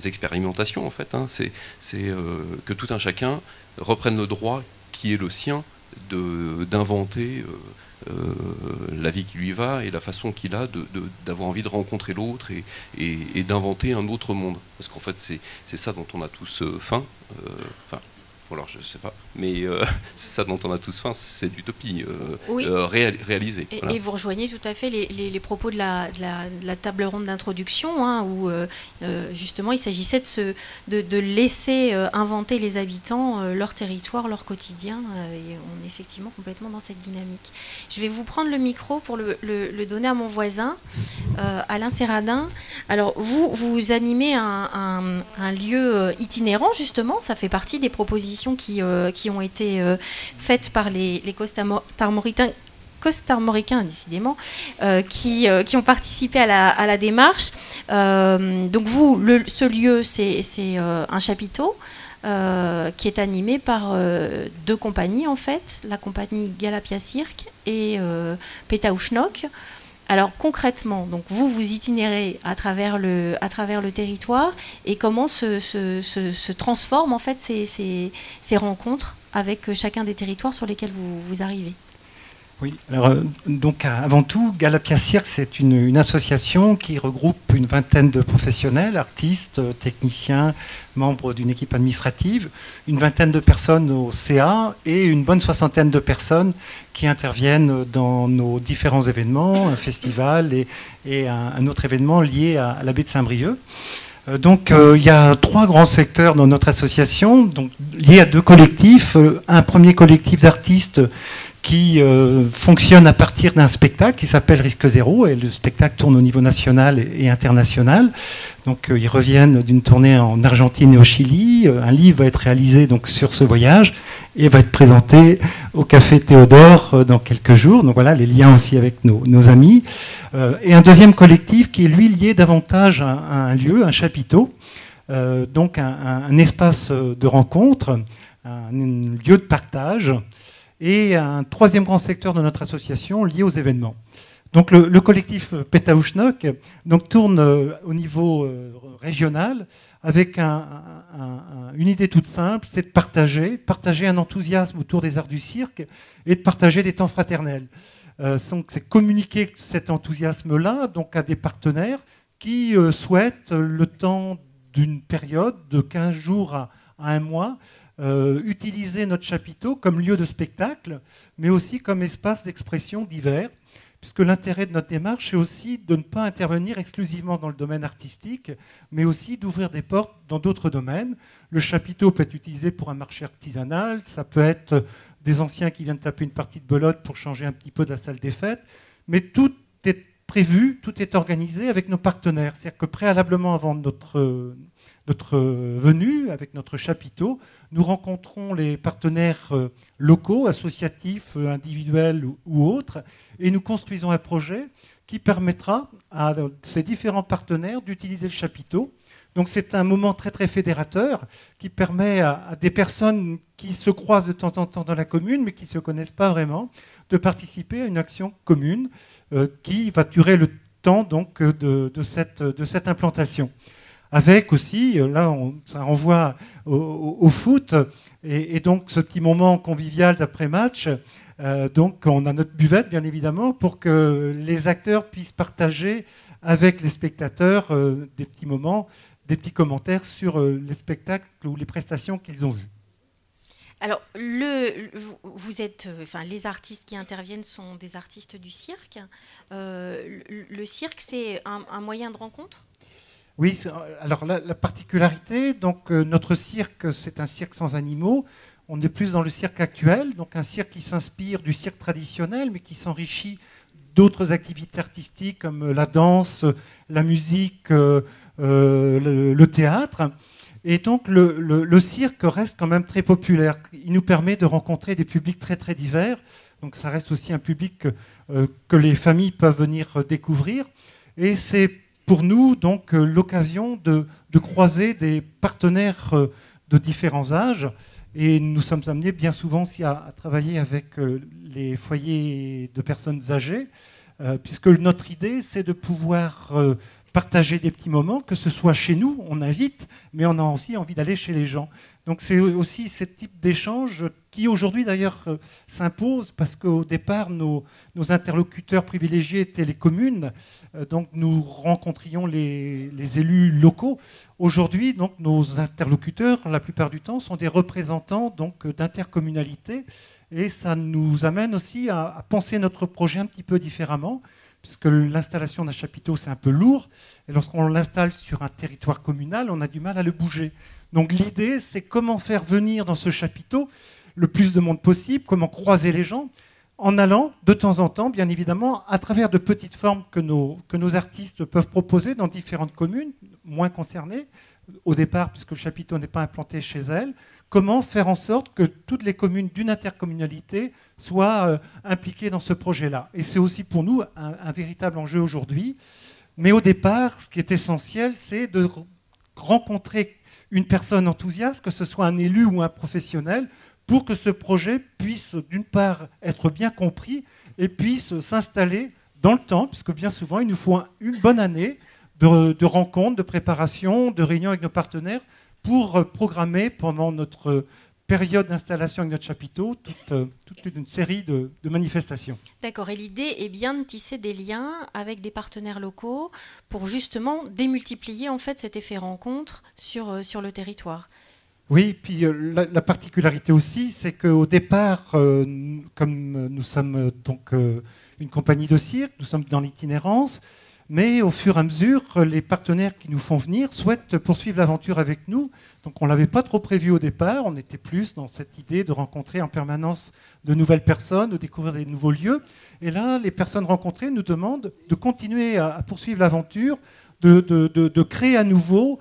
expérimentations en fait, hein. C'est que tout un chacun reprenne le droit qui est le sien d'inventer la vie qui lui va et la façon qu'il a d'avoir envie de rencontrer l'autre et d'inventer un autre monde, parce qu'en fait c'est ça dont on a tous faim. Alors je sais pas, mais c'est ça dont on a tous faim, c'est l'utopie oui. Et, réalisée. Voilà. Et vous rejoignez tout à fait les propos de la table ronde d'introduction, hein, où justement il s'agissait de laisser inventer les habitants leur territoire, leur quotidien, et on est effectivement complètement dans cette dynamique. Je vais vous prendre le micro pour le donner à mon voisin, Alain Serradin. Alors vous animez un lieu itinérant, justement, ça fait partie des propositions qui ont été faites par les Costarmoricains, décidément, qui ont participé à la démarche. Donc ce lieu, c'est un chapiteau qui est animé par deux compagnies, en fait, la compagnie Galapia Cirque et Pétaouchnok. Alors concrètement, donc vous itinérez à travers le territoire, et comment se transforment en fait ces rencontres avec chacun des territoires sur lesquels vous arrivez? Oui, alors donc avant tout, Galapia Cirque, c'est une association qui regroupe une vingtaine de professionnels, artistes, techniciens, membres d'une équipe administrative, une vingtaine de personnes au CA et une bonne soixantaine de personnes qui interviennent dans nos différents événements, un festival et un autre événement lié à la baie de Saint-Brieuc. Donc il y a trois grands secteurs dans notre association, donc liés à deux collectifs. Un premier collectif d'artistes qui fonctionne à partir d'un spectacle qui s'appelle Risque Zéro, et le spectacle tourne au niveau national et international. Donc ils reviennent d'une tournée en Argentine et au Chili. Un livre va être réalisé donc sur ce voyage et va être présenté au Café Théodore dans quelques jours. Donc voilà, les liens aussi avec nos amis. Et un deuxième collectif qui est lui lié davantage à un lieu, un chapiteau, donc un espace de rencontre, un lieu de partage, et un troisième grand secteur de notre association lié aux événements. Donc le collectif Pétaouchnok tourne au niveau régional avec une idée toute simple, c'est de partager un enthousiasme autour des arts du cirque et de partager des temps fraternels. C'est communiquer cet enthousiasme-là donc à des partenaires qui souhaitent, le temps d'une période de 15 jours à un mois, utiliser notre chapiteau comme lieu de spectacle, mais aussi comme espace d'expression divers, puisque l'intérêt de notre démarche, c'est aussi de ne pas intervenir exclusivement dans le domaine artistique, mais aussi d'ouvrir des portes dans d'autres domaines. Le chapiteau peut être utilisé pour un marché artisanal, ça peut être des anciens qui viennent taper une partie de belote pour changer un petit peu de la salle des fêtes, mais tout est prévu, tout est organisé avec nos partenaires. C'est-à-dire que préalablement, avant notre venue, avec notre chapiteau, nous rencontrons les partenaires locaux, associatifs, individuels ou autres, et nous construisons un projet qui permettra à ces différents partenaires d'utiliser le chapiteau. Donc c'est un moment très très fédérateur qui permet à des personnes qui se croisent de temps en temps dans la commune mais qui ne se connaissent pas vraiment de participer à une action commune qui va durer le temps donc, de cette implantation. Avec aussi, là ça renvoie au foot et donc ce petit moment convivial d'après-match. Donc on a notre buvette bien évidemment pour que les acteurs puissent partager avec les spectateurs des petits moments, des petits commentaires sur les spectacles ou les prestations qu'ils ont vues. Alors, vous êtes, les artistes qui interviennent sont des artistes du cirque. Le cirque, c'est un moyen de rencontre ? Oui, alors la particularité, donc notre cirque, c'est un cirque sans animaux. On est plus dans le cirque actuel, donc un cirque qui s'inspire du cirque traditionnel, mais qui s'enrichit d'autres activités artistiques comme la danse, la musique, le théâtre. Et donc le cirque reste quand même très populaire. Il nous permet de rencontrer des publics très très divers. Donc ça reste aussi un public que les familles peuvent venir découvrir. Et c'est pour nous donc l'occasion de croiser des partenaires de différents âges. Et nous sommes amenés bien souvent aussi à travailler avec les foyers de personnes âgées, puisque notre idée, c'est de pouvoir partager des petits moments, que ce soit chez nous, on invite, mais on a aussi envie d'aller chez les gens. Donc c'est aussi ce type d'échange qui aujourd'hui d'ailleurs s'impose, parce qu'au départ, nos interlocuteurs privilégiés étaient les communes, donc nous rencontrions les élus locaux. Aujourd'hui, donc, nos interlocuteurs, la plupart du temps, sont des représentants donc, d'intercommunalités, et ça nous amène aussi à penser notre projet un petit peu différemment, puisque l'installation d'un chapiteau, c'est un peu lourd, et lorsqu'on l'installe sur un territoire communal, on a du mal à le bouger. Donc l'idée, c'est comment faire venir dans ce chapiteau le plus de monde possible, comment croiser les gens, en allant de temps en temps, bien évidemment, à travers de petites formes que nos artistes peuvent proposer dans différentes communes, moins concernées, au départ, puisque le chapiteau n'est pas implanté chez elles, comment faire en sorte que toutes les communes d'une intercommunalité soient impliquées dans ce projet-là. Et c'est aussi pour nous un véritable enjeu aujourd'hui. Mais au départ, ce qui est essentiel, c'est de rencontrer une personne enthousiaste, que ce soit un élu ou un professionnel, pour que ce projet puisse, d'une part, être bien compris et puisse s'installer dans le temps, puisque bien souvent, il nous faut une bonne année de rencontres, de préparation, de réunions avec nos partenaires pour programmer pendant notre période d'installation avec notre chapiteau toute une série de manifestations. D'accord, et l'idée est bien de tisser des liens avec des partenaires locaux pour justement démultiplier en fait cet effet rencontre sur le territoire. Oui, puis la particularité aussi, c'est qu'au départ, comme nous sommes donc une compagnie de cirque, nous sommes dans l'itinérance, mais au fur et à mesure, les partenaires qui nous font venir souhaitent poursuivre l'aventure avec nous. Donc on ne l'avait pas trop prévu au départ, on était plus dans cette idée de rencontrer en permanence de nouvelles personnes, de découvrir des nouveaux lieux. Et là, les personnes rencontrées nous demandent de continuer à poursuivre l'aventure, de créer à nouveau,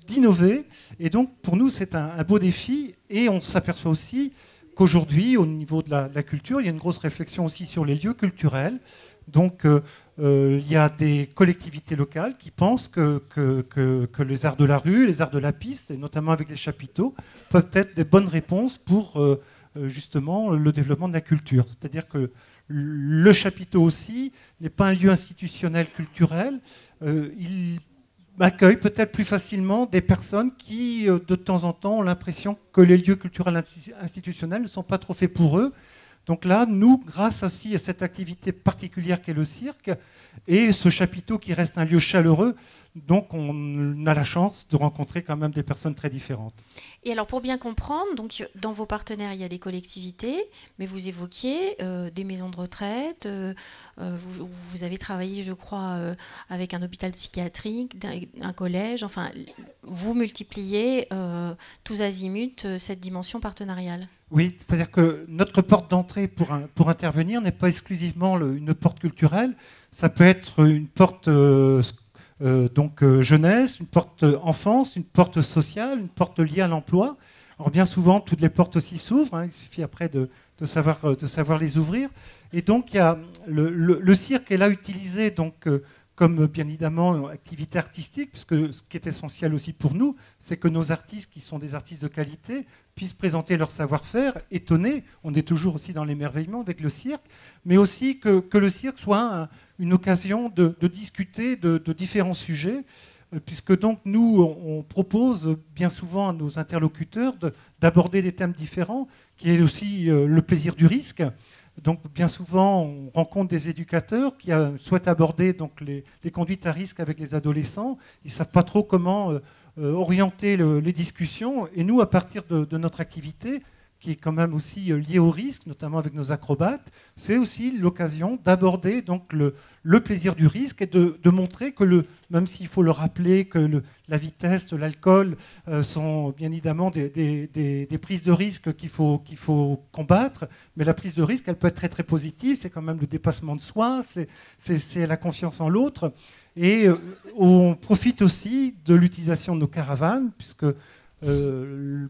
d'innover. Et donc pour nous, c'est un beau défi. Et on s'aperçoit aussi qu'aujourd'hui, au niveau de la culture, il y a une grosse réflexion aussi sur les lieux culturels. Donc il y a des collectivités locales qui pensent que les arts de la rue, les arts de la piste, et notamment avec les chapiteaux, peuvent être des bonnes réponses pour justement le développement de la culture. C'est-à-dire que le chapiteau aussi n'est pas un lieu institutionnel culturel. Il accueille peut-être plus facilement des personnes qui, de temps en temps, ont l'impression que les lieux culturels institutionnels ne sont pas trop faits pour eux. Donc là, nous, grâce aussi à cette activité particulière qu'est le cirque, et ce chapiteau qui reste un lieu chaleureux, donc on a la chance de rencontrer quand même des personnes très différentes. Et alors pour bien comprendre, donc dans vos partenaires, il y a des collectivités, mais vous évoquiez des maisons de retraite, vous avez travaillé, je crois, avec un hôpital psychiatrique, un collège, enfin, vous multipliez tous azimuts cette dimension partenariale. Oui, c'est-à-dire que notre porte d'entrée pour intervenir n'est pas exclusivement une porte culturelle, ça peut être une porte donc jeunesse, une porte enfance, une porte sociale, une porte liée à l'emploi. Alors bien souvent, toutes les portes aussi s'ouvrent, hein, il suffit après de savoir les ouvrir. Et donc, il y a le cirque est là utilisé donc, comme bien évidemment activité artistique, puisque ce qui est essentiel aussi pour nous, c'est que nos artistes, qui sont des artistes de qualité, puissent présenter leur savoir-faire, étonner. On est toujours aussi dans l'émerveillement avec le cirque, mais aussi que le cirque soit une occasion de discuter de différents sujets, puisque donc nous, on propose bien souvent à nos interlocuteurs d'aborder des thèmes différents, qui est aussi le plaisir du risque. Donc bien souvent, on rencontre des éducateurs qui souhaitent aborder donc, les conduites à risque avec les adolescents. Ils ne savent pas trop comment orienter les discussions. Et nous, à partir de notre activité, qui est quand même aussi liée au risque, notamment avec nos acrobates, c'est aussi l'occasion d'aborder donc le plaisir du risque et de montrer que, même s'il faut le rappeler, que la vitesse, l'alcool sont bien évidemment des prises de risque qu'il faut combattre, mais la prise de risque, elle peut être très très positive, c'est quand même le dépassement de soi, c'est la confiance en l'autre, et on profite aussi de l'utilisation de nos caravanes, puisque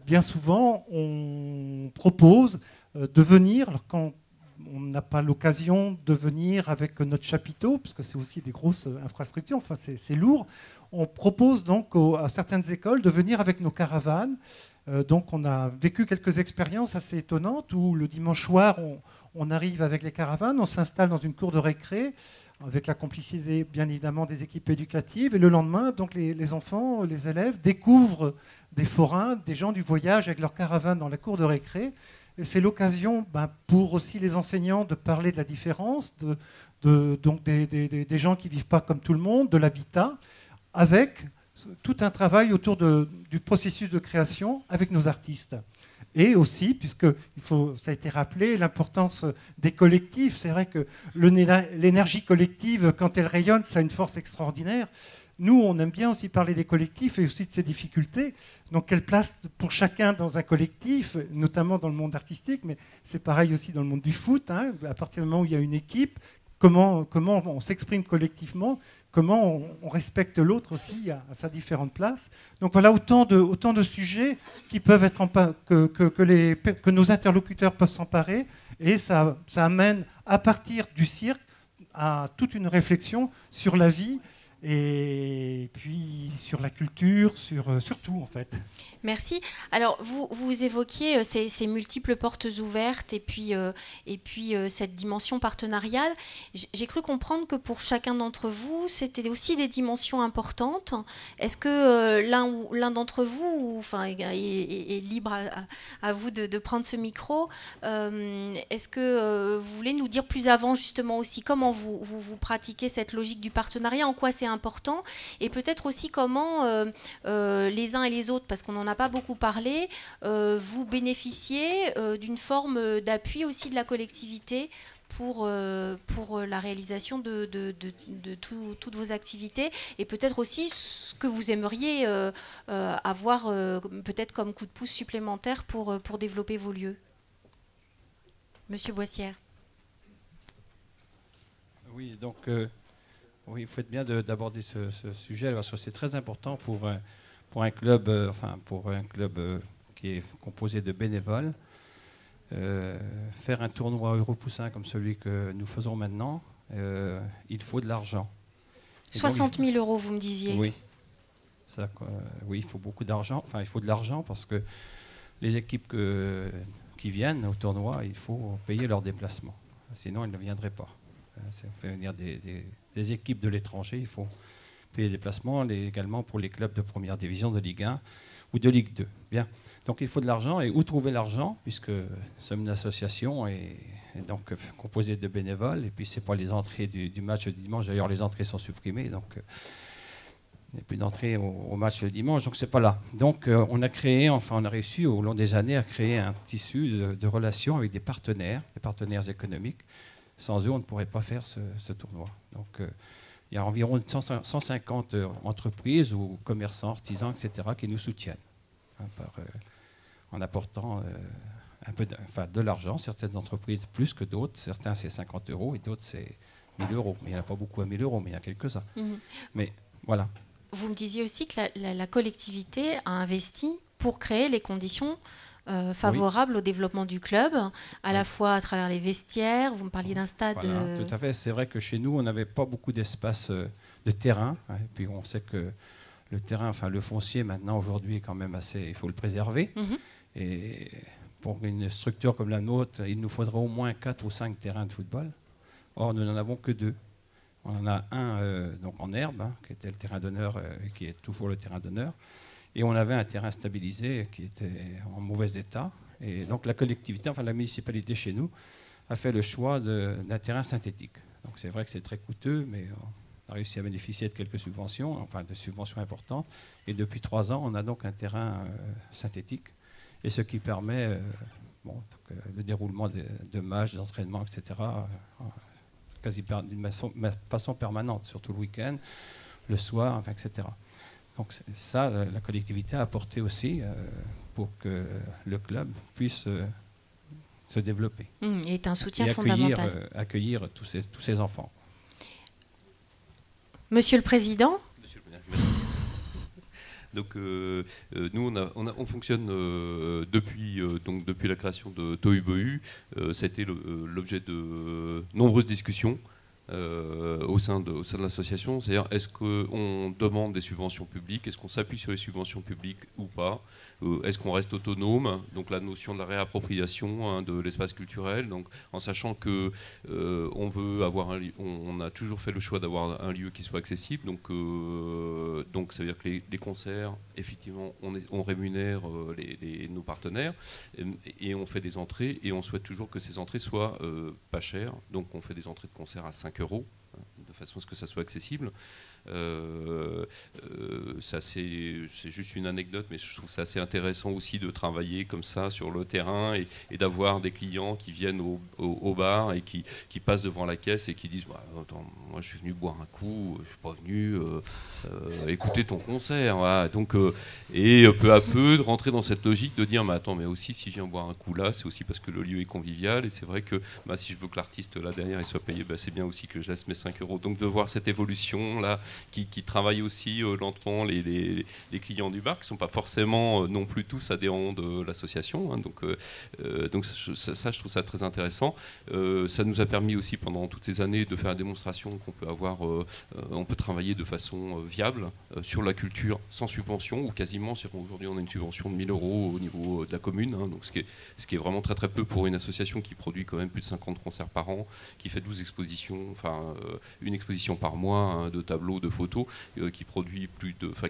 bien souvent, on propose de venir, alors quand on n'a pas l'occasion de venir avec notre chapiteau, parce que c'est aussi des grosses infrastructures, enfin c'est lourd, on propose donc à certaines écoles de venir avec nos caravanes. Donc on a vécu quelques expériences assez étonnantes où le dimanche soir, on arrive avec les caravanes, on s'installe dans une cour de récré, avec la complicité bien évidemment des équipes éducatives, et le lendemain, donc les enfants, les élèves découvrent des forains, des gens du voyage avec leur caravane dans la cour de récré. Et c'est l'occasion pour aussi les enseignants de parler de la différence, donc des gens qui ne vivent pas comme tout le monde, de l'habitat, avec tout un travail autour du processus de création avec nos artistes. Et aussi, puisque ça a été rappelé, l'importance des collectifs. C'est vrai que l'énergie collective, quand elle rayonne, ça a une force extraordinaire. Nous, on aime bien aussi parler des collectifs et aussi de ces difficultés. Donc, quelle place pour chacun dans un collectif, notamment dans le monde artistique, mais c'est pareil aussi dans le monde du foot. Hein, à partir du moment où il y a une équipe, comment on s'exprime collectivement, comment on respecte l'autre aussi à sa différente place. Donc voilà autant de sujets qui peuvent être que nos interlocuteurs peuvent s'emparer, et ça amène à partir du cirque à toute une réflexion sur la vie et puis sur la culture, sur tout en fait. Merci. Alors, vous évoquiez ces multiples portes ouvertes et puis cette dimension partenariale. J'ai cru comprendre que pour chacun d'entre vous, c'était aussi des dimensions importantes. Est-ce que l'un d'entre vous, est libre à vous de prendre ce micro, est-ce que vous voulez nous dire plus avant justement aussi comment vous pratiquez cette logique du partenariat, en quoi c'est important, et peut-être aussi comment les uns et les autres, parce qu'on en a pas beaucoup parlé, vous bénéficiez d'une forme d'appui aussi de la collectivité pour la réalisation de toutes vos activités, et peut-être aussi ce que vous aimeriez avoir peut-être comme coup de pouce supplémentaire pour développer vos lieux. Monsieur Boissière. Oui, donc oui, vous faites bien d'aborder ce sujet parce que c'est très important pour un club, qui est composé de bénévoles. Faire un tournoi Europoussin comme celui que nous faisons maintenant, il faut de l'argent. 60 000 euros, vous me disiez. Oui. Oui, il faut beaucoup d'argent. Enfin, il faut de l'argent parce que les équipes qui viennent au tournoi, il faut payer leurs déplacements. Sinon, elles ne viendraient pas. On fait venir des équipes de l'étranger, il faut payer les déplacements, également pour les clubs de première division, de Ligue 1 ou de Ligue 2. Bien. Donc il faut de l'argent. Et où trouver l'argent, puisque nous sommes une association et donc composée de bénévoles, et puis ce n'est pas les entrées du match du dimanche. D'ailleurs, les entrées sont supprimées, donc il n'y a plus d'entrée au match le dimanche, donc c'est pas là. Donc on a réussi au long des années à créer un tissu de relations avec des partenaires économiques. Sans eux, on ne pourrait pas faire ce tournoi. Donc, il y a environ 150 entreprises ou commerçants, artisans, etc., qui nous soutiennent en apportant de l'argent. Certaines entreprises plus que d'autres. Certains, c'est 50 € et d'autres, c'est 1 000 €. Mais il n'y en a pas beaucoup à 1 000 €, mais il y en a quelques-uns. Mais Voilà. Vous me disiez aussi que la collectivité a investi pour créer les conditions favorables au développement du club, à la fois à travers les vestiaires. Vous me parliez d'un stade. Voilà, tout à fait. C'est vrai que chez nous, on n'avait pas beaucoup d'espace de terrain. Hein, et puis on sait que le terrain, enfin le foncier maintenant aujourd'hui est quand même assez. Il faut le préserver. Et pour une structure comme la nôtre, il nous faudrait au moins 4 ou 5 terrains de football. Or, nous n'en avons que 2. On en a un donc en herbe, hein, qui était le terrain d'honneur, qui est toujours le terrain d'honneur. Et on avait un terrain stabilisé qui était en mauvais état. Et donc la collectivité, enfin la municipalité chez nous, a fait le choix d'un terrain synthétique. Donc c'est vrai que c'est très coûteux, mais on a réussi à bénéficier de quelques subventions, enfin de subventions importantes. Et depuis 3 ans, on a donc un terrain synthétique. Et ce qui permet le déroulement de matchs, d'entraînements, etc., quasi d'une façon permanente, surtout le week-end, le soir, enfin, etc. Donc ça, la collectivité a apporté aussi pour que le club puisse se développer. Et est un soutien et fondamental. Accueillir tous ces enfants. Monsieur le Président. Monsieur le Maire, merci. Donc nous, on fonctionne depuis la création de Tohu-Bohu. Ça a été l'objet de nombreuses discussions au sein de l'association. C'est-à-dire, est-ce qu'on demande des subventions publiques? Est-ce qu'on s'appuie sur les subventions publiques ou pas? Est-ce qu'on reste autonome? Donc la notion de la réappropriation de l'espace culturel, donc, en sachant que on a toujours fait le choix d'avoir un lieu qui soit accessible. Donc ça veut dire que les concerts, effectivement, on rémunère nos partenaires et on fait des entrées et on souhaite toujours que ces entrées soient pas chères. Donc on fait des entrées de concert à 5 €, de façon à ce que ça soit accessible. Ça c'est juste une anecdote, mais je trouve ça assez intéressant aussi de travailler comme ça sur le terrain et d'avoir des clients qui viennent au bar et qui passent devant la caisse et qui disent bah, attends, moi je suis venu boire un coup, je suis pas venu écouter ton concert. Voilà. Donc, et peu à peu de rentrer dans cette logique de dire mais attends, mais aussi si je viens boire un coup là, c'est aussi parce que le lieu est convivial et c'est vrai que bah, si je veux que l'artiste là derrière il soit payé, bah, c'est bien aussi que je laisse mes 5 €. Donc de voir cette évolution là qui travaillent aussi lentement les clients du bar, qui ne sont pas forcément non plus tous adhérents de l'association. Hein, donc ça, je trouve ça très intéressant. Ça nous a permis aussi pendant toutes ces années de faire la démonstration qu'on peut avoir, on peut travailler de façon viable sur la culture sans subvention, ou quasiment. Aujourd'hui, on a une subvention de 1 000 € au niveau de la commune, hein, donc ce qui est vraiment très très peu pour une association qui produit quand même plus de 50 concerts par an, qui fait 12 expositions, enfin une exposition par mois, hein, de tableaux, de photos, qui produit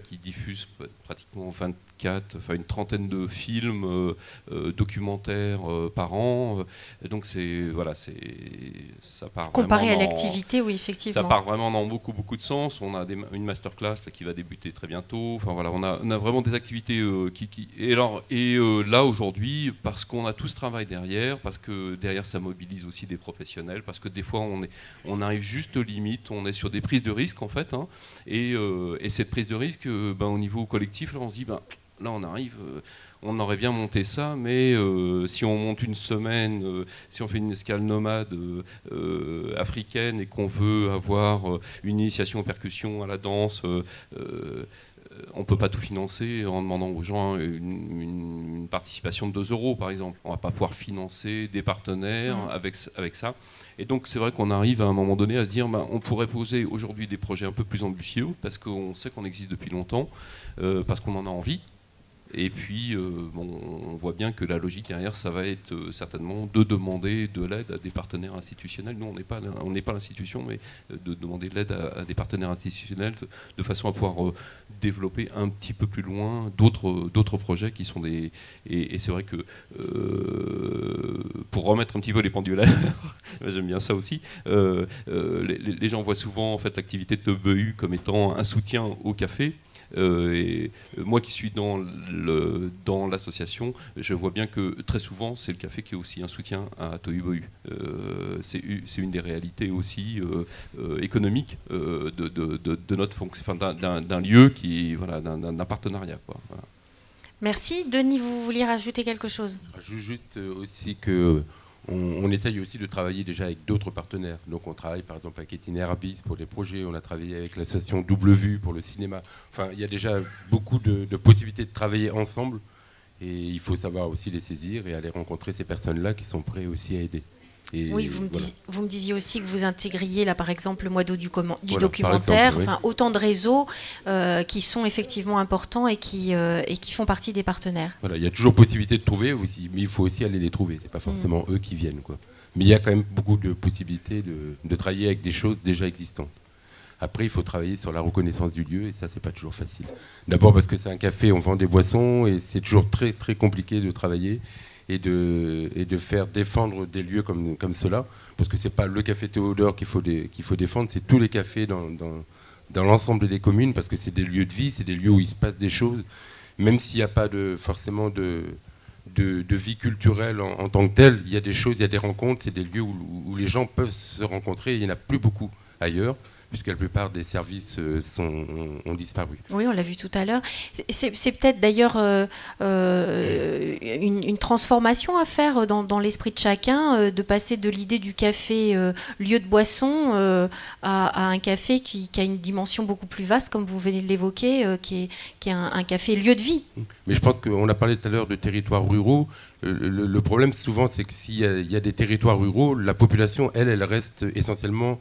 qui diffuse pratiquement 24, une trentaine de films documentaires par an. Donc ça part comparé à l'activité, oui, effectivement. Ça part vraiment dans beaucoup de sens. On a une masterclass là, qui va débuter très bientôt. Enfin voilà, on a vraiment des activités là aujourd'hui, parce qu'on a tout ce travail derrière, parce que derrière ça mobilise aussi des professionnels, parce que des fois on arrive juste aux limites, on est sur des prises de risque en fait, hein, et cette prise de risque, au niveau collectif, là on se dit là on arrive, on aurait bien monté ça, mais si on monte une semaine, si on fait une escale nomade africaine et qu'on veut avoir une initiation aux percussions, à la danse, on ne peut pas tout financer en demandant aux gens une participation de 2 € par exemple. On ne va pas pouvoir financer des partenaires avec ça. Et donc c'est vrai qu'on arrive à un moment donné à se dire on pourrait poser aujourd'hui des projets un peu plus ambitieux parce qu'on sait qu'on existe depuis longtemps, parce qu'on en a envie. Et puis, on voit bien que la logique derrière, ça va être certainement de demander de l'aide à des partenaires institutionnels. Nous, on n'est pas l'institution, mais de demander de l'aide à des partenaires institutionnels de façon à pouvoir développer un petit peu plus loin d'autres projets qui sont des... Et c'est vrai que, pour remettre un petit peu les pendules à l'heure, j'aime bien ça aussi, les gens voient souvent en fait, l'activité de Tohu-Bohu comme étant un soutien au café. Et moi qui suis dans l'association, je vois bien que très souvent c'est le café qui est aussi un soutien à Tohu-Bohu. C'est une des réalités aussi économiques de notre fonction, d'un lieu qui, voilà, d'un partenariat, quoi. Voilà. Merci. Denis, vous vouliez rajouter quelque chose? Juste aussi que on essaye aussi de travailler déjà avec d'autres partenaires. Donc on travaille par exemple avec Itinerabis pour les projets, on a travaillé avec l'association Double Vue pour le cinéma. Enfin, il y a déjà beaucoup de possibilités de travailler ensemble et il faut savoir aussi les saisir et aller rencontrer ces personnes-là qui sont prêtes aussi à aider. Et oui, vous me disiez aussi que vous intégriez là par exemple le mois d'eau du documentaire, exemple, oui. Enfin autant de réseaux qui sont effectivement importants et qui font partie des partenaires. Voilà, il y a toujours possibilité de trouver aussi, mais il faut aussi aller les trouver. C'est pas forcément eux qui viennent, quoi. Mais il y a quand même beaucoup de possibilités de travailler avec des choses déjà existantes. Après, il faut travailler sur la reconnaissance du lieu et ça, c'est pas toujours facile. D'abord parce que c'est un café, on vend des boissons et c'est toujours très très compliqué de travailler. Et de faire défendre des lieux comme cela, parce que c'est pas le café Théodore qu'il faut défendre, c'est tous les cafés dans l'ensemble des communes, parce que c'est des lieux de vie, c'est des lieux où il se passe des choses, même s'il n'y a pas forcément de vie culturelle en tant que telle, il y a des choses, il y a des rencontres, c'est des lieux où les gens peuvent se rencontrer, et il n'y en a plus beaucoup ailleurs, puisque la plupart des services ont disparu. Oui, on l'a vu tout à l'heure. C'est peut-être d'ailleurs une transformation à faire dans l'esprit de chacun, de passer de l'idée du café lieu de boisson à un café qui a une dimension beaucoup plus vaste, comme vous venez de l'évoquer, qui est un café lieu de vie. Mais je pense qu'on a parlé tout à l'heure de territoires ruraux. Le problème, souvent, c'est que s'il y a des territoires ruraux, la population, elle reste essentiellement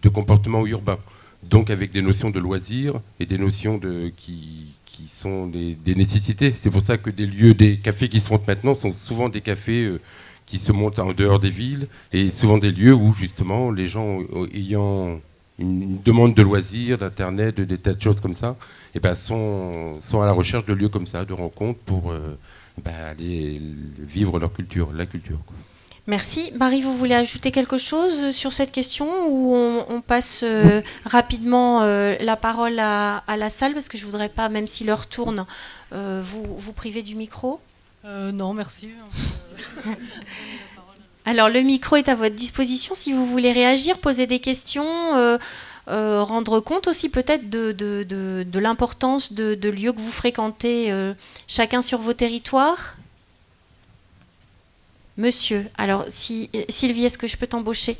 de comportement urbain, donc avec des notions de loisirs et des notions qui sont des nécessités. C'est pour ça que des cafés qui se montent maintenant sont souvent des cafés qui se montent en dehors des villes et souvent des lieux où justement les gens ayant une demande de loisirs, d'internet, des tas de choses comme ça, et ben sont à la recherche de lieux comme ça, de rencontres pour aller vivre leur culture, la culture, quoi. Merci. Marie, vous voulez ajouter quelque chose sur cette question ou on passe rapidement la parole à la salle, parce que je ne voudrais pas, même si l'heure tourne, vous priver du micro. Non, merci. Alors, le micro est à votre disposition si vous voulez réagir, poser des questions, rendre compte aussi peut-être de l'importance de lieux que vous fréquentez chacun sur vos territoires. Monsieur, alors Sylvie, est-ce que je peux t'embaucher?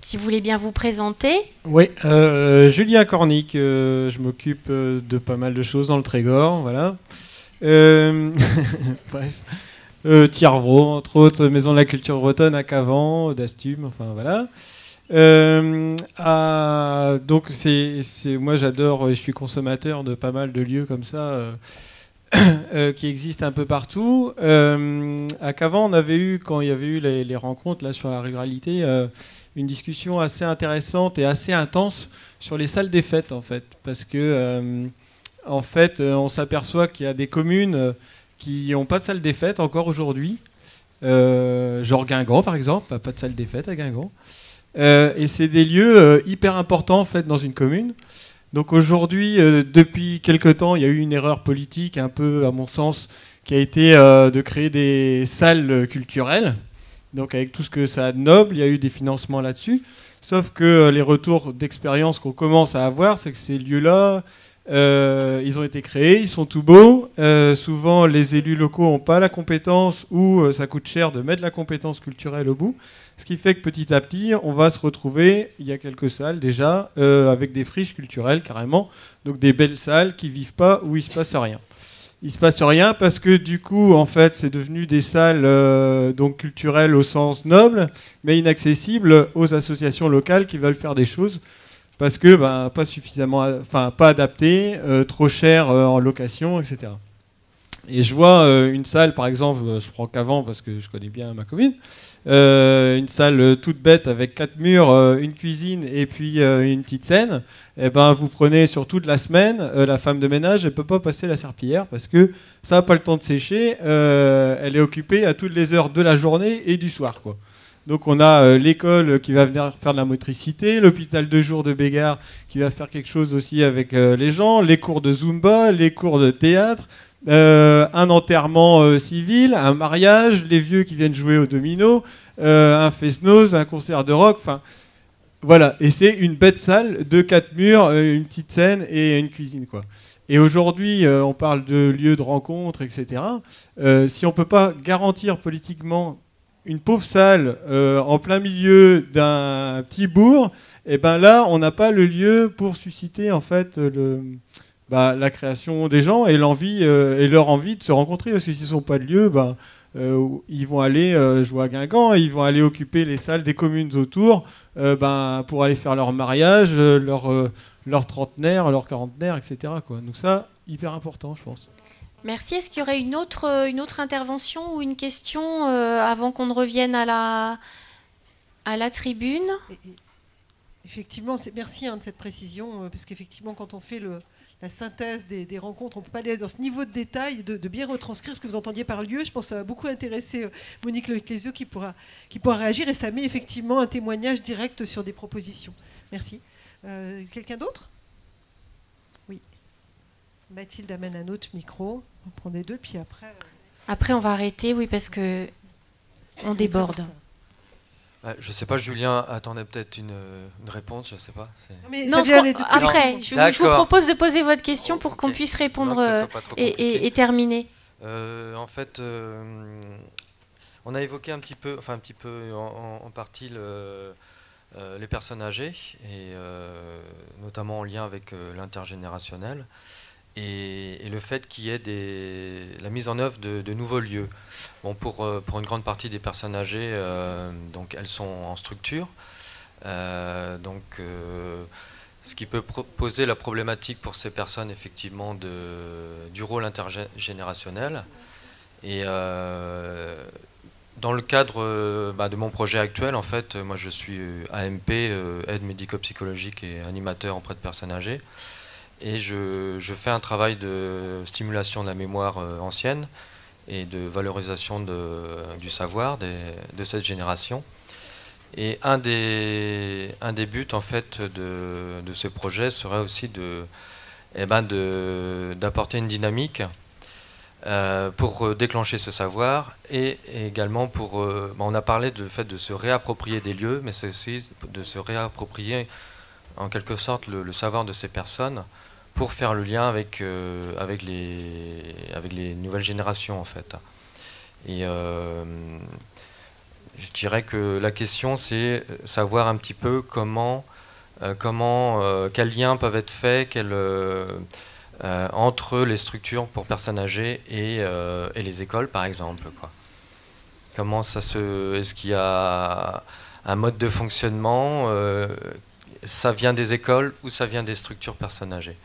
Si vous voulez bien vous présenter. Oui, Julien Cornic, je m'occupe de pas mal de choses dans le Trégor, voilà. Bref, Thiervaux, entre autres, Maison de la Culture Bretonne à Cavan, d'Astume, enfin voilà. Donc moi j'adore, je suis consommateur de pas mal de lieux comme ça. Qui existent un peu partout. À Cavan, on avait eu, quand il y avait eu les rencontres là, sur la ruralité, une discussion assez intéressante et assez intense sur les salles des fêtes, en fait. Parce que, en fait, on s'aperçoit qu'il y a des communes qui n'ont pas de salle des fêtes encore aujourd'hui. Genre Guingamp, par exemple, pas de salle des fêtes à Guingamp. Et c'est des lieux hyper importants, en fait, dans une commune. Donc aujourd'hui, depuis quelque temps, il y a eu une erreur politique, un peu à mon sens, qui a été de créer des salles culturelles. Donc avec tout ce que ça a de noble, il y a eu des financements là-dessus. Sauf que les retours d'expérience qu'on commence à avoir, c'est que ces lieux-là, ils ont été créés, ils sont tout beaux. Souvent, les élus locaux n'ont pas la compétence ou ça coûte cher de mettre la compétence culturelle au bout. Ce qui fait que petit à petit, on va se retrouver, il y a quelques salles déjà, avec des friches culturelles carrément, donc des belles salles qui ne vivent pas, où il ne se passe rien. Il ne se passe rien parce que du coup, en fait, c'est devenu des salles donc culturelles au sens noble, mais inaccessibles aux associations locales qui veulent faire des choses, parce que pas suffisamment, pas adaptées, trop cher en location, etc. Et je vois une salle, par exemple, je prends Cavan parce que je connais bien ma commune, une salle toute bête avec 4 murs, une cuisine et puis une petite scène. Et vous prenez sur toute la semaine, la femme de ménage, elle ne peut pas passer la serpillière parce que ça n'a pas le temps de sécher. Elle est occupée à toutes les heures de la journée et du soir, quoi. Donc on a l'école qui va venir faire de la motricité, l'hôpital de jour de Bégard qui va faire quelque chose aussi avec les gens, les cours de Zumba, les cours de théâtre, un enterrement civil, un mariage, les vieux qui viennent jouer au domino, un fest-noz, un concert de rock. Enfin, Voilà, et c'est une bête salle de 4 murs, une petite scène et une cuisine, quoi. Et aujourd'hui, on parle de lieux de rencontre, etc. Si on ne peut pas garantir politiquement une pauvre salle en plein milieu d'un petit bourg, et ben là, on n'a pas le lieu pour susciter en fait la création des gens et l'envie et leur envie de se rencontrer. Parce que s'ils ne sont pas de lieu, ils vont aller jouer à Guingamp, ils vont aller occuper les salles des communes autour pour aller faire leur mariage, leur trentenaire, leur quarantenaire, etc., quoi. Donc ça, hyper important, je pense. Merci. Est-ce qu'il y aurait une autre intervention ou une question avant qu'on ne revienne à la tribune? Effectivement, merci de cette précision, parce qu'effectivement, quand on fait la synthèse des rencontres, on ne peut pas aller dans ce niveau de détail, de bien retranscrire ce que vous entendiez par lieu. Je pense que ça va beaucoup intéresser Monique Leclésio qui pourra réagir, et ça met effectivement un témoignage direct sur des propositions. Merci. Quelqu'un d'autre? Oui. Mathilde amène un autre micro. On prend les deux, puis après... Après, on va arrêter, oui, parce que on déborde. Je ne sais pas, Julien attendait peut-être une réponse, je ne sais pas. Non, après, je vous propose de poser votre question pour qu'on puisse répondre et terminer. En fait, on a évoqué un petit peu en partie les personnes âgées, et notamment en lien avec l'intergénérationnel, et le fait qu'il y ait la mise en œuvre de nouveaux lieux. Bon, pour une grande partie des personnes âgées, donc elles sont en structure, ce qui peut poser la problématique pour ces personnes effectivement du rôle intergénérationnel. Et dans le cadre de mon projet actuel, en fait, moi je suis AMP, aide médico-psychologique et animateur auprès de personnes âgées. Et je fais un travail de stimulation de la mémoire ancienne et de valorisation du savoir de cette génération. Et un des buts en fait de ce projet serait aussi d'apporter une dynamique pour déclencher ce savoir, et également pour... on a parlé du fait de se réapproprier des lieux, mais c'est aussi de se réapproprier en quelque sorte le savoir de ces personnes, pour faire le lien avec les nouvelles générations en fait. Et je dirais que la question c'est savoir un petit peu quels liens peuvent être faits entre les structures pour personnes âgées et les écoles par exemple, quoi. Est-ce qu'il y a un mode de fonctionnement, ça vient des écoles ou ça vient des structures personnes âgées?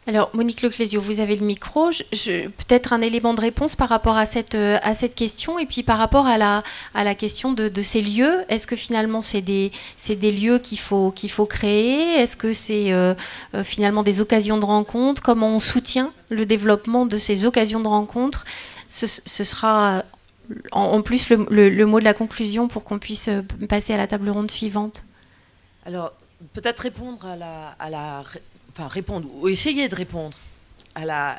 Alors, Monique Leclésio, vous avez le micro. Peut-être un élément de réponse par rapport à cette question, et puis par rapport à la question de ces lieux. Est-ce que finalement c'est des lieux qu'il faut créer? Est-ce que c'est finalement des occasions de rencontre? Comment on soutient le développement de ces occasions de rencontre? Ce sera en plus le mot de la conclusion pour qu'on puisse passer à la table ronde suivante. Alors, peut-être répondre répondre, ou essayer de répondre à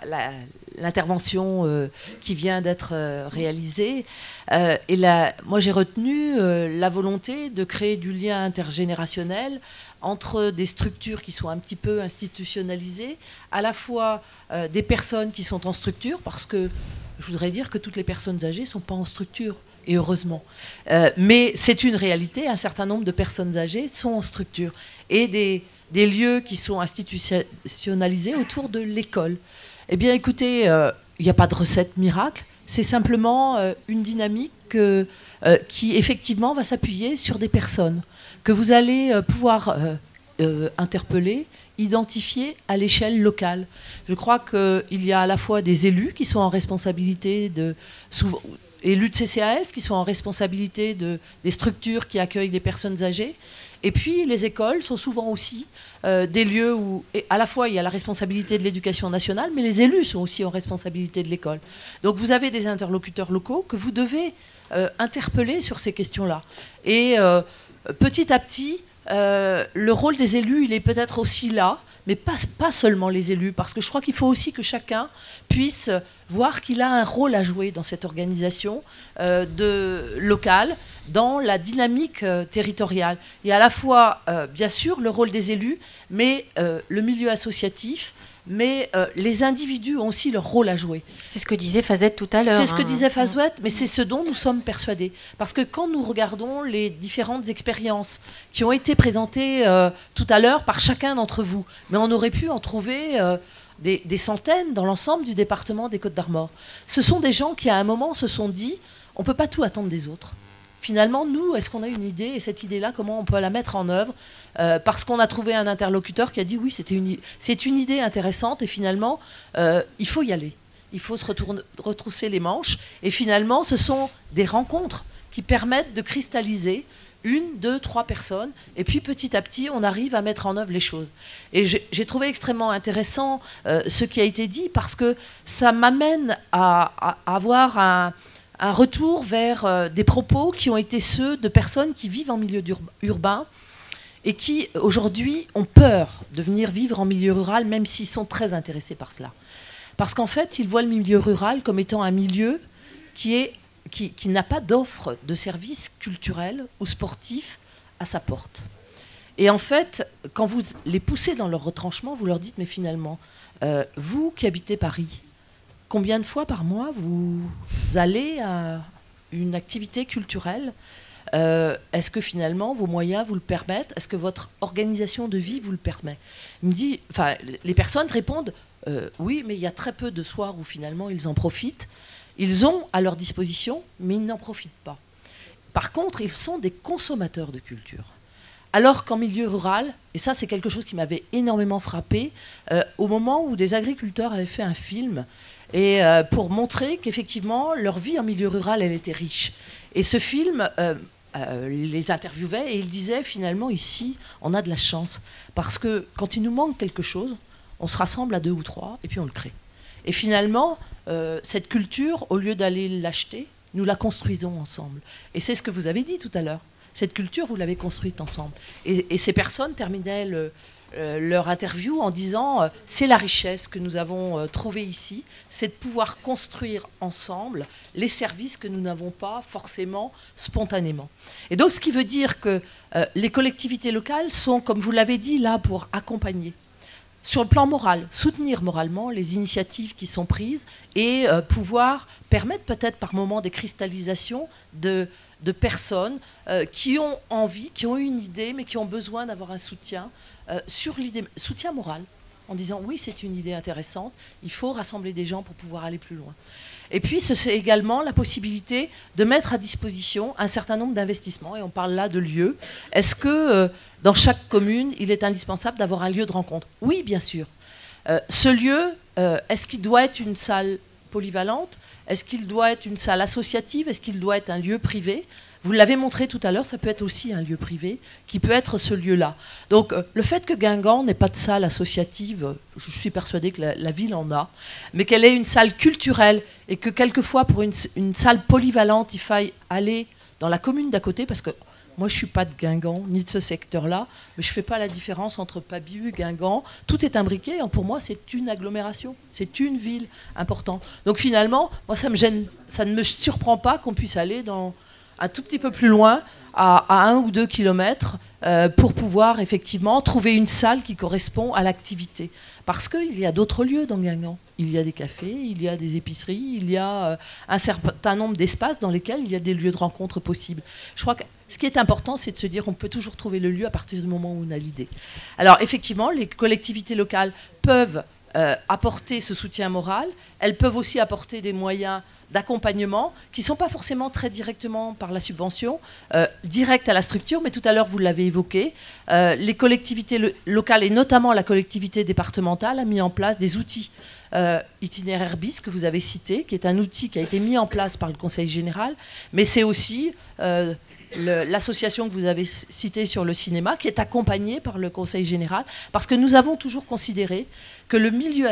l'intervention qui vient d'être réalisée. Moi, j'ai retenu la volonté de créer du lien intergénérationnel entre des structures qui sont un petit peu institutionnalisées, à la fois des personnes qui sont en structure, parce que je voudrais dire que toutes les personnes âgées ne sont pas en structure, et heureusement. Mais c'est une réalité, un certain nombre de personnes âgées sont en structure, et des lieux qui sont institutionnalisés autour de l'école. Eh bien, écoutez, il n'y a pas de recette miracle, c'est simplement une dynamique qui, effectivement, va s'appuyer sur des personnes que vous allez pouvoir interpeller, identifier à l'échelle locale. Je crois qu'il y a à la fois des élus qui sont en responsabilité élus de CCAS qui sont en responsabilité des structures qui accueillent les personnes âgées. Et puis, les écoles sont souvent aussi des lieux où, à la fois, il y a la responsabilité de l'éducation nationale, mais les élus sont aussi en responsabilité de l'école. Donc, vous avez des interlocuteurs locaux que vous devez interpeller sur ces questions-là. Et petit à petit, le rôle des élus, il est peut-être aussi là, mais pas seulement les élus, parce que je crois qu'il faut aussi que chacun puisse voir qu'il a un rôle à jouer dans cette organisation locale, dans la dynamique territoriale. Et à la fois, bien sûr, le rôle des élus, mais le milieu associatif, mais les individus ont aussi leur rôle à jouer. C'est ce que disait Fazette tout à l'heure. C'est ce que disait Fazette, mais c'est ce dont nous sommes persuadés. Parce que quand nous regardons les différentes expériences qui ont été présentées tout à l'heure par chacun d'entre vous, mais on aurait pu en trouver des centaines dans l'ensemble du département des Côtes-d'Armor. Ce sont des gens qui, à un moment, se sont dit on ne peut pas tout attendre des autres. Finalement, nous, est-ce qu'on a une idée? Et cette idée-là, comment on peut la mettre en œuvre? Parce qu'on a trouvé un interlocuteur qui a dit oui, c'est une idée intéressante et finalement, il faut y aller. Il faut se retrousser les manches. Et finalement, ce sont des rencontres qui permettent de cristalliser 1, 2, 3 personnes. Et puis petit à petit, on arrive à mettre en œuvre les choses. Et j'ai trouvé extrêmement intéressant ce qui a été dit parce que ça m'amène à avoir un retour vers des propos qui ont été ceux de personnes qui vivent en milieu urbain et qui, aujourd'hui, ont peur de venir vivre en milieu rural, même s'ils sont très intéressés par cela. Parce qu'en fait, ils voient le milieu rural comme étant un milieu qui n'a pas d'offre de services culturels ou sportifs à sa porte. Et en fait, quand vous les poussez dans leur retranchement, vous leur dites, mais finalement, vous qui habitez Paris, combien de fois par mois vous allez à une activité culturelle? Est-ce que finalement vos moyens vous le permettent? Est-ce que votre organisation de vie vous le permet? Il me dit, enfin, les personnes répondent oui, mais il y a très peu de soirs où finalement ils en profitent. Ils ont à leur disposition, mais ils n'en profitent pas. Par contre, ils sont des consommateurs de culture. Alors qu'en milieu rural, et ça c'est quelque chose qui m'avait énormément frappé, au moment où des agriculteurs avaient fait un film, et pour montrer qu'effectivement leur vie en milieu rural, elle était riche. Et ce film les interviewait et il disait finalement ici, on a de la chance. Parce que quand il nous manque quelque chose, on se rassemble à 2 ou 3 et puis on le crée. Et finalement, cette culture, au lieu d'aller l'acheter, nous la construisons ensemble. Et c'est ce que vous avez dit tout à l'heure. Cette culture, vous l'avez construite ensemble. Et ces personnes terminaient leur interview en disant c'est la richesse que nous avons trouvée ici, c'est de pouvoir construire ensemble les services que nous n'avons pas forcément spontanément. Et donc ce qui veut dire que les collectivités locales sont, comme vous l'avez dit, là pour accompagner. Sur le plan moral, soutenir moralement les initiatives qui sont prises et pouvoir permettre peut-être par moments des cristallisations de personnes qui ont envie, qui ont une idée, mais qui ont besoin d'avoir un soutien sur l'idée, soutien moral, en disant oui, c'est une idée intéressante, il faut rassembler des gens pour pouvoir aller plus loin. Et puis, c'est également la possibilité de mettre à disposition un certain nombre d'investissements, et on parle là de lieux. Est-ce que dans chaque commune, il est indispensable d'avoir un lieu de rencontre? Oui, bien sûr. Ce lieu, est-ce qu'il doit être une salle polyvalente? Est-ce qu'il doit être une salle associative? Est-ce qu'il doit être un lieu privé? Vous l'avez montré tout à l'heure, ça peut être aussi un lieu privé qui peut être ce lieu-là. Donc le fait que Guingamp n'ait pas de salle associative, je suis persuadée que la ville en a, mais qu'elle ait une salle culturelle et que quelquefois pour une salle polyvalente, il faille aller dans la commune d'à côté, parce que moi je ne suis pas de Guingamp ni de ce secteur-là, mais je ne fais pas la différence entre Pabiu, Guingamp, tout est imbriqué, et pour moi c'est une agglomération, c'est une ville importante. Donc finalement, moi ça ne me surprend pas qu'on puisse aller un tout petit peu plus loin, à 1 ou 2 kilomètres, pour pouvoir effectivement trouver une salle qui correspond à l'activité. Parce qu'il y a d'autres lieux dans Guingamp. Il y a des cafés, il y a des épiceries, il y a un certain nombre d'espaces dans lesquels il y a des lieux de rencontre possibles. Je crois que ce qui est important, c'est de se dire qu'on peut toujours trouver le lieu à partir du moment où on a l'idée. Alors effectivement, les collectivités locales peuvent apporter ce soutien moral. Elles peuvent aussi apporter des moyens d'accompagnement qui ne sont pas forcément très directement par la subvention, directe à la structure, mais tout à l'heure vous l'avez évoqué, les collectivités locales et notamment la collectivité départementale a mis en place des outils itinéraire bis que vous avez cité, qui est un outil qui a été mis en place par le Conseil général, mais c'est aussi l'association que vous avez citée sur le cinéma, qui est accompagnée par le Conseil général, parce que nous avons toujours considéré que le milieu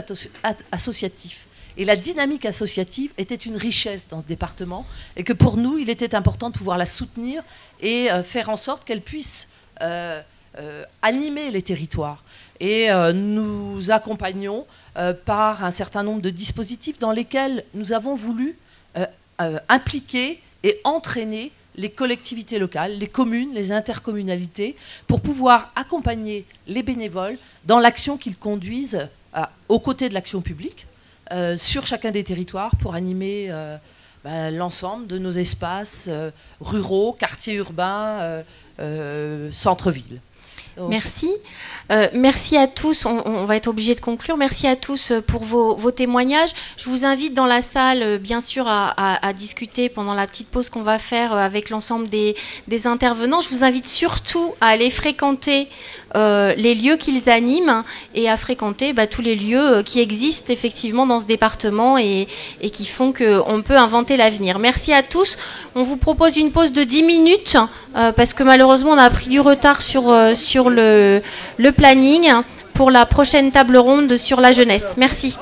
associatif et la dynamique associative était une richesse dans ce département, et que pour nous, il était important de pouvoir la soutenir et faire en sorte qu'elle puisse animer les territoires. Et nous accompagnons par un certain nombre de dispositifs dans lesquels nous avons voulu impliquer et entraîner les collectivités locales, les communes, les intercommunalités, pour pouvoir accompagner les bénévoles dans l'action qu'ils conduisent aux côtés de l'action publique sur chacun des territoires pour animer l'ensemble de nos espaces ruraux, quartiers urbains, centre-ville. Merci. Merci à tous. On va être obligé de conclure. Merci à tous pour vos témoignages. Je vous invite dans la salle, bien sûr, à discuter pendant la petite pause qu'on va faire avec l'ensemble des intervenants. Je vous invite surtout à aller fréquenter les lieux qu'ils animent et à fréquenter tous les lieux qui existent effectivement dans ce département et qui font qu'on peut inventer l'avenir. Merci à tous. On vous propose une pause de 10 minutes parce que malheureusement on a pris du retard sur le planning pour la prochaine table ronde sur la jeunesse. Merci.